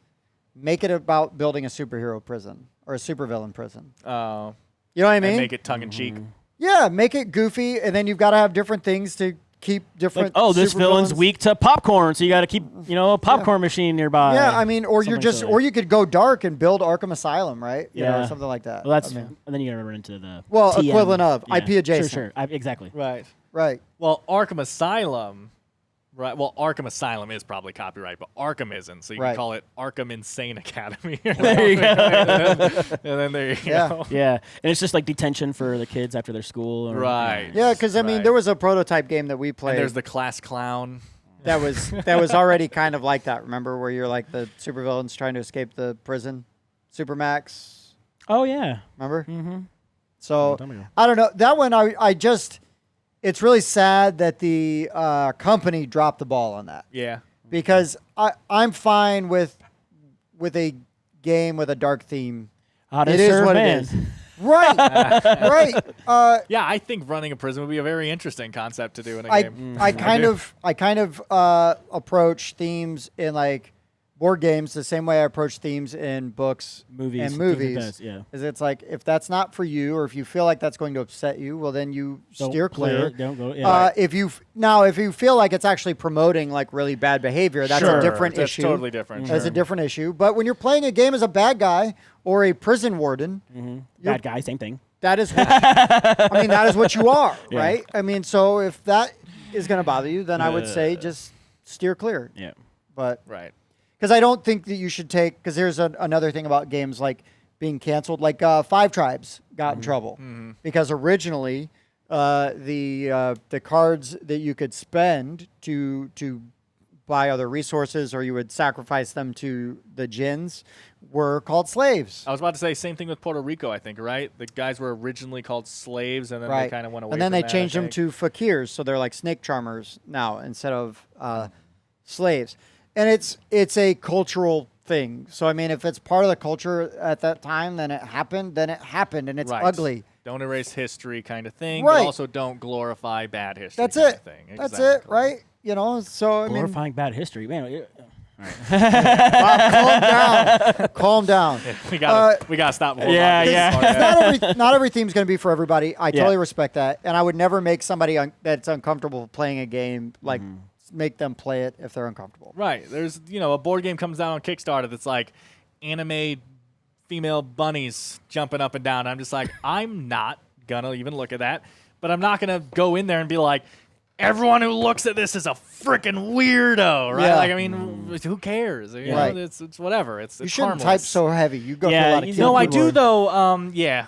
Make it about building a superhero prison or a supervillain prison. Oh, You know what I mean? and make it tongue in cheek. Yeah, make it goofy, and then you've got to have different things to keep different. Like, oh, this villain's supervillains. weak to popcorn, so you got to keep, a popcorn machine nearby. Yeah, I mean, or you're Something just, silly. or you could go dark and build Arkham Asylum, right? You know, Yeah. or something like that. Well, that's I mean, and then you got to run into the Well, equivalent of, IP adjacent. Sure. Exactly. Right. right. Well, Arkham Asylum. Right. Well, Arkham Asylum is probably copyright, but Arkham isn't. So you Right. can call it Arkham Insane Academy. There you go. and then there you Yeah. go. Yeah, and it's just like detention for the kids after their school. Or, Right. Yeah, because I mean, Right. there was a prototype game that we And played there's the class clown. that was already kind of like that. Remember, where you're like the supervillains trying to escape the prison, Supermax. Oh yeah. Remember? Mm-hmm. So time ago. I don't know that one. I just it's really sad that the company dropped the ball on that Yeah. because I'm fine with a game with a dark theme. How to It is serve what man. it is. Right, right. Yeah, I think running a prison would be a very interesting concept to do in a I game. I kind of approach themes in like board games the same way I approach themes in books Movies, and things like movies. that, yeah. Is it's like if that's not for you or if you feel like that's going to upset you, well then you Don't steer play clear. it, don't go. Yeah. If you feel like it's actually promoting like really bad behavior, that's Sure, a different that's issue. totally different. That's Sure. a different issue. But when you're playing a game as a bad guy or a prison warden, Bad guy, same thing. that is what I mean. That is what you are, Yeah. right? I mean, so if that is going to bother you, then I would say just steer clear. Yeah. But Right. because I don't think that you should take because there's another thing about games like being canceled. Like Five Tribes got in trouble because originally the cards that you could spend to buy other resources or you would sacrifice them to the jinns were called slaves. I was about to say same thing with Puerto Rico, I think, right? The guys were originally called slaves, and then Right. they kind of went away. And then from they that, changed I them think. to fakirs, so they're like snake charmers now instead of slaves. And it's a cultural thing. So I mean, if it's part of the culture at that time, then it happened, and it's Right. ugly. Don't erase history, kind of thing. Right. But also don't glorify bad history. That's kind it. Of thing. That's Exactly. it, right? You know, so I mean, Glorifying bad history, man. Bob, calm down. We gotta stop. before Yeah, Bob gets yeah. started. Not every theme's going to be for everybody. I Yeah. totally respect that, and I would never make somebody that's uncomfortable playing a game like make them play it if they're uncomfortable. Right. There's a board game comes out on Kickstarter that's like anime female bunnies jumping up and down. I'm just like, I'm not gonna even look at that, but I'm not gonna go in there and be like, everyone who looks at this is a freaking weirdo, right? Yeah. Like, I mean, who cares? You know, Right. it's whatever. It's You shouldn't harmless. type so heavy. You go Yeah, through a lot of you keyboard. No, I do keyboard. though. Yeah.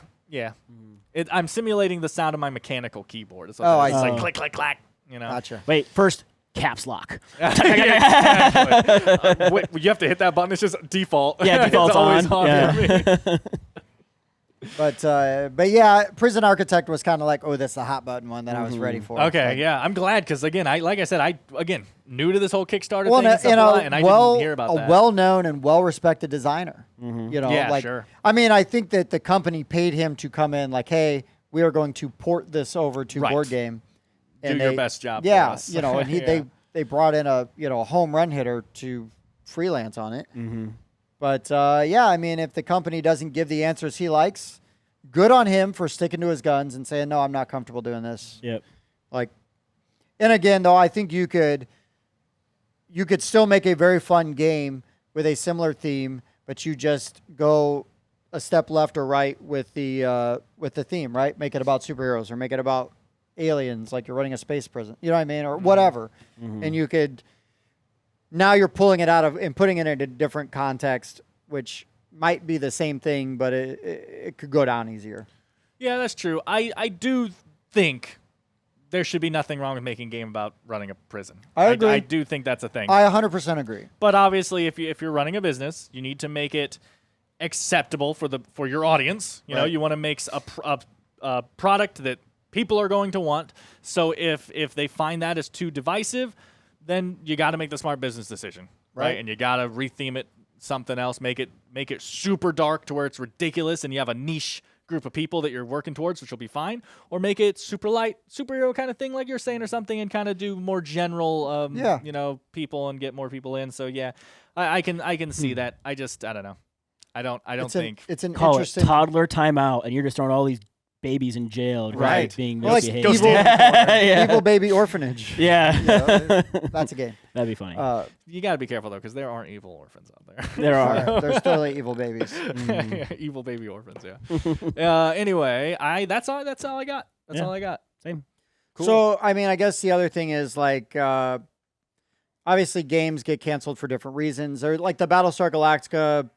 I'm simulating the sound of my mechanical keyboard. It's Oh, I it's like see. click, click, clack. You know. Gotcha. Wait, first caps lock. Wait, you have to hit that button. It's just default. Yeah, default's it's always on. Yeah. for me. But yeah, Prison Architect was kind of like, oh, that's the hot button one that I was ready for. Okay, Like, yeah, I'm glad because again, like I said, I new to this whole Kickstarter Well, thing and stuff and a lot, and I didn't hear about a that. well-known and well-respected designer. You know, Yeah, like, sure. I mean, I think that the company paid him to come in, like, hey, we are going to port this over to Right. board game. Do your best job for Yeah, us. you know, and Yeah. they brought in a home run hitter to freelance on it. But yeah, I mean, if the company doesn't give the answers he likes, good on him for sticking to his guns and saying, no, I'm not comfortable doing this. Yep. Like, and again, though, I think you could still make a very fun game with a similar theme, but you just go a step left or right with the theme, right? Make it about superheroes or make it about aliens, like you're running a space prison, you know what I mean, or whatever. And you could now you're pulling it out of and putting it in a different context, which might be the same thing, but it could go down easier. Yeah, that's true. I do think there should be nothing wrong with making a game about running a prison. I agree. I do think that's a thing. I 100% agree. But obviously, if you're running a business, you need to make it acceptable for your audience. You know, Right. you want to make a product that people are going to want. So if they find that as too divisive, then you got to make the smart business decision, right? Right. And you got to retheme it something else. Make it super dark to where it's ridiculous, and you have a niche group of people that you're working towards, which will be fine. Or make it super light, superhero kind of thing, like you're saying, or something, and kind of do more general, Yeah. people and get more people in. So yeah, I can see that. I don't know. I don't think. It's an Call it interesting. toddler timeout, and you're just throwing all these babies in jail, Right. Being Well, like misbehaved. evil, Yeah. evil baby orphanage. Yeah. You know, that's a game. That'd be funny. You got to be careful though, because there aren't evil orphans out there. There are. There's totally evil babies. Evil baby orphans. Yeah. Anyway, that's all I got. That's Yeah. all I got. Same. Cool. So, I mean, I guess the other thing is like, obviously games get canceled for different reasons. Or like the Battlestar Galactica,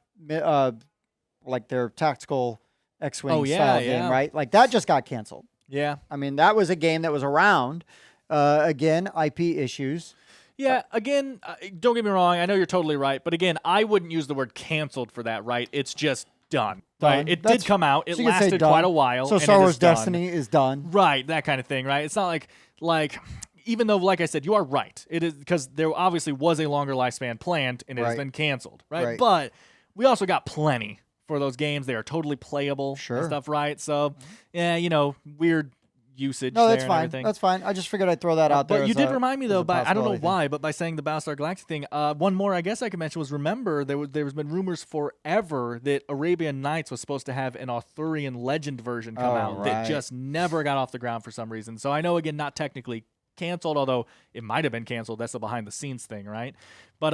like their tactical X-Wing Oh, yeah, style yeah. game, right? Like that just got canceled. Yeah. I mean, that was a game that was around. Again, IP issues. Yeah, again, don't get me wrong. I know you're totally right, but again, I wouldn't use the word canceled for that. Right? It's just done. Done. Right? It That's- did come out. It so you could say lasted done. quite a while. So and Star it Wars is done. Destiny is done. Right? That kind of thing. Right? It's not like even though, like I said, you are right. It is because there obviously was a longer lifespan planned, and it has Right. been canceled. Right? Right. But we also got plenty for those games. They are totally playable. Sure. And stuff. Right? So yeah, weird usage. No, there that's and fine. everything. That's fine. I just figured I'd throw that out there. But you as did a- remind me as a though, by I don't know possibility. why, but by saying the Battlestar Galactica thing, one more I guess I could mention was remember there's been rumors forever that Arabian Nights was supposed to have an Arthurian legend version come Oh, out that right. just never got off the ground for some reason. So I know again not technically canceled, although it might have been canceled. That's a behind the scenes thing, right? But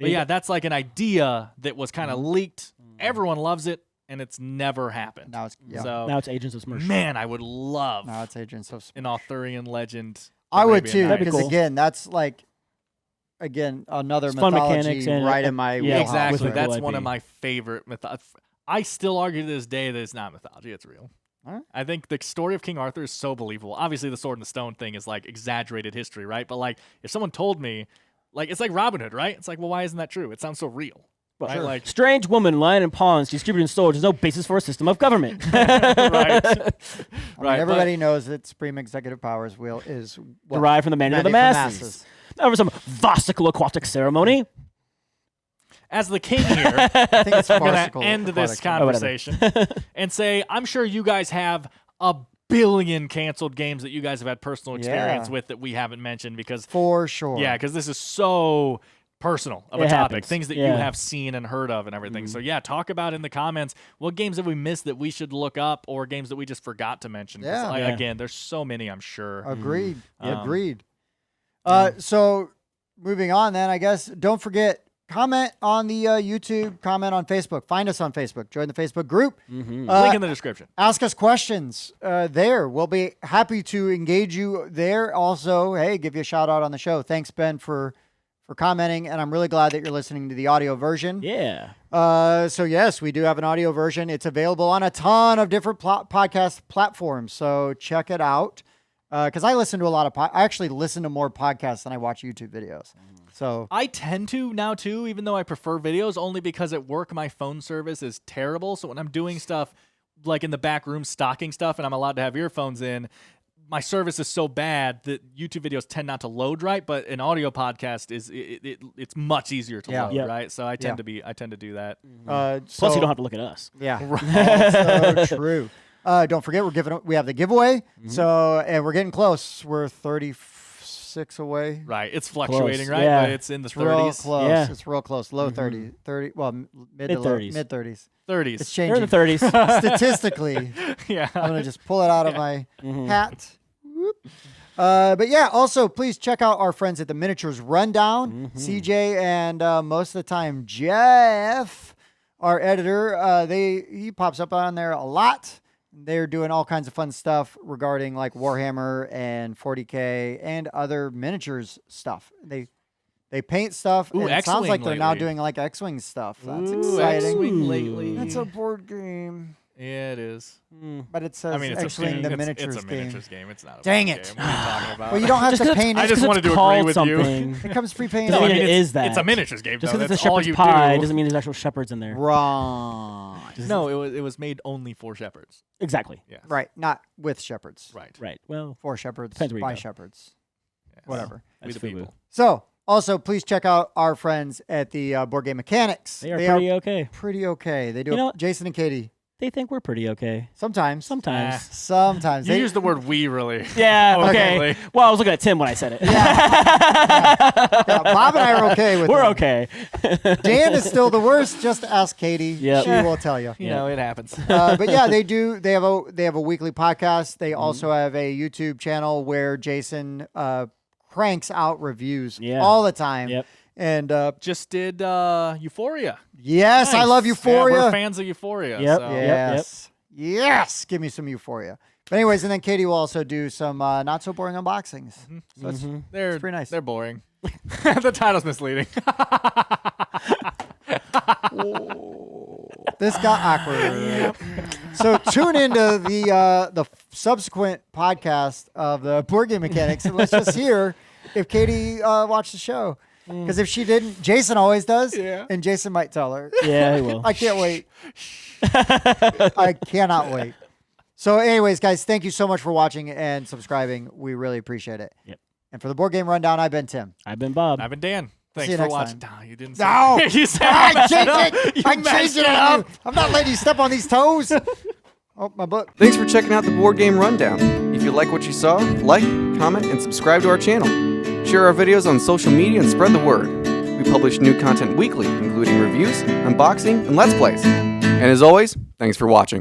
yeah, that's like an idea that was kind of leaked. Everyone loves it, and it's never happened. Now it's So Now it's Agents of Smirch. man, I would love now it's Agents of. an Arthurian legend. I would Arabian too, Nights. That'd be because cool. again, that's like, another It's fun mythology mechanics and right in my yeah, wheelhouse. Exactly. with there. That's cool one of IP. my favorite I still argue to this day that it's not mythology, it's real. All right. I think the story of King Arthur is so believable. Obviously, the sword and the stone thing is like exaggerated history, right? But like, if someone told me, Like it's like Robin Hood, right? It's like, well, why isn't that true? It sounds so real. Right? Sure. Like Strange woman lying in ponds, distributing storage. There's no basis for a system of government. right. I Right, mean, everybody knows that Supreme Executive Powers is what? Derived from the manual of the Mandate for masses. Over some farcical aquatic ceremony. As the king here, I think it's I'm going farcical. to end this aquatic. conversation and say, I'm sure you guys have a billion canceled games that you guys have had personal experience Yeah. with that we haven't mentioned because, For sure. yeah, because this is so personal of a It topic, happens. things that you Yeah. have seen and heard of and everything. So yeah, talk about in the comments what games have we missed that we should look up or games that we just forgot to mention. 'Cause, Yeah. like, Yeah. again, there's so many, I'm sure. Agreed. Um, Agreed. So moving on then, I guess, don't forget, comment on the YouTube, comment on Facebook. Find us on Facebook. Join the Facebook group. Link in the description. Ask us questions there. We'll be happy to engage you there. Also, hey, give you a shout out on the show. Thanks, Ben, for commenting, and I'm really glad that you're listening to the audio version. Yeah. So yes, we do have an audio version. It's available on a ton of different podcast platforms. So check it out. Because I listen to a lot of I actually listen to more podcasts than I watch YouTube videos. So I tend to now too, even though I prefer videos, only because at work my phone service is terrible. So when I'm doing stuff like in the back room stocking stuff and I'm allowed to have earphones in, my service is so bad that YouTube videos tend not to load right. But an audio podcast is it's much easier to Yeah. load, Yeah. right? So I tend to do that. Plus, you don't have to look at us. Yeah, so true. Don't forget, we have the giveaway. So, and we're getting close. We're 36 away. Right, it's fluctuating, right? Yeah. But it's in the It's real 30s. close. Yeah. It's real close. Low 30. Well, mid to low, 30s. mid 30s. 30s. It's They're in changing. the 30s. Statistically, yeah. I'm gonna just pull it out of my hat. Whoop. But yeah, also please check out our friends at the Miniatures Rundown. CJ and most of the time Jeff, our editor, he pops up on there a lot. They're doing all kinds of fun stuff regarding like Warhammer and 40K and other miniatures stuff. They paint stuff. Ooh, And it sounds X-Wing like they're now lately. doing like X-Wing stuff. That's Ooh, exciting. X-Wing lately. That's a board game. Yeah, it is. But it says I mean, it's X-Wing, the miniatures it's a game. miniatures game. It's not a Dang board it. game. What are you talking about? Well, you don't have to paint I it. just because wanted it's to agree called with you. something. It comes pre-painted. Doesn't mean I mean, it it's, is that. It's a miniatures game. Just though. because it's a That's all shepherd's you pie do. doesn't mean there's actual shepherds in there. Wrong. No, it was made only for shepherds. Exactly. Yeah. Right, not with shepherds. Right. Right. Well, For shepherds, Depends where you by go. shepherds. Yes. Whatever. We that's the FUBU. people. So, also, please check out our friends at the Board Game Mechanics. They are pretty okay. pretty okay. They do. You know what? Jason and Katie. They think we're pretty okay. Sometimes. Sometimes. Sometimes. You They use the word "we" really. Yeah, Okay. okay. Well, I was looking at Tim when I said it. yeah, Bob and I are okay with We're it. okay. Dan is still the worst. Just ask Katie. Yep. She will tell you. You know, it happens. But yeah, they do. They have a weekly podcast. They also have a YouTube channel where Jason cranks out reviews all the time. Yep. And Just did Euphoria. yes, I Nice. love Yeah, Euphoria. we're fans of Euphoria. Yep. So. Yes. Yes. Give me some Euphoria. But anyways, and then Katie will also do some not so boring unboxings. So They're pretty nice. They're boring. The title's misleading. This got awkward. So tune into the subsequent podcast of the Board Game Mechanics, and let's just hear if Katie watched the show. Because if she didn't, Jason always does, and Jason might tell her. Yeah, he will. I can't wait. I cannot wait. So anyways, guys, thank you so much for watching and subscribing. We really appreciate it. Yep. And for the Board Game Rundown, I've been Tim. I've been Bob. I've been Dan. Thanks you for next watching. time. No, you didn't say No! You said I changed up. it! You I messed changed it it on up. you! I'm not letting you step on these toes! Oh, my book. Thanks for checking out the Board Game Rundown. If you like what you saw, like, comment, and subscribe to our channel. Share our videos on social media and spread the word. We publish new content weekly, including reviews, unboxing, and Let's Plays. And as always, thanks for watching.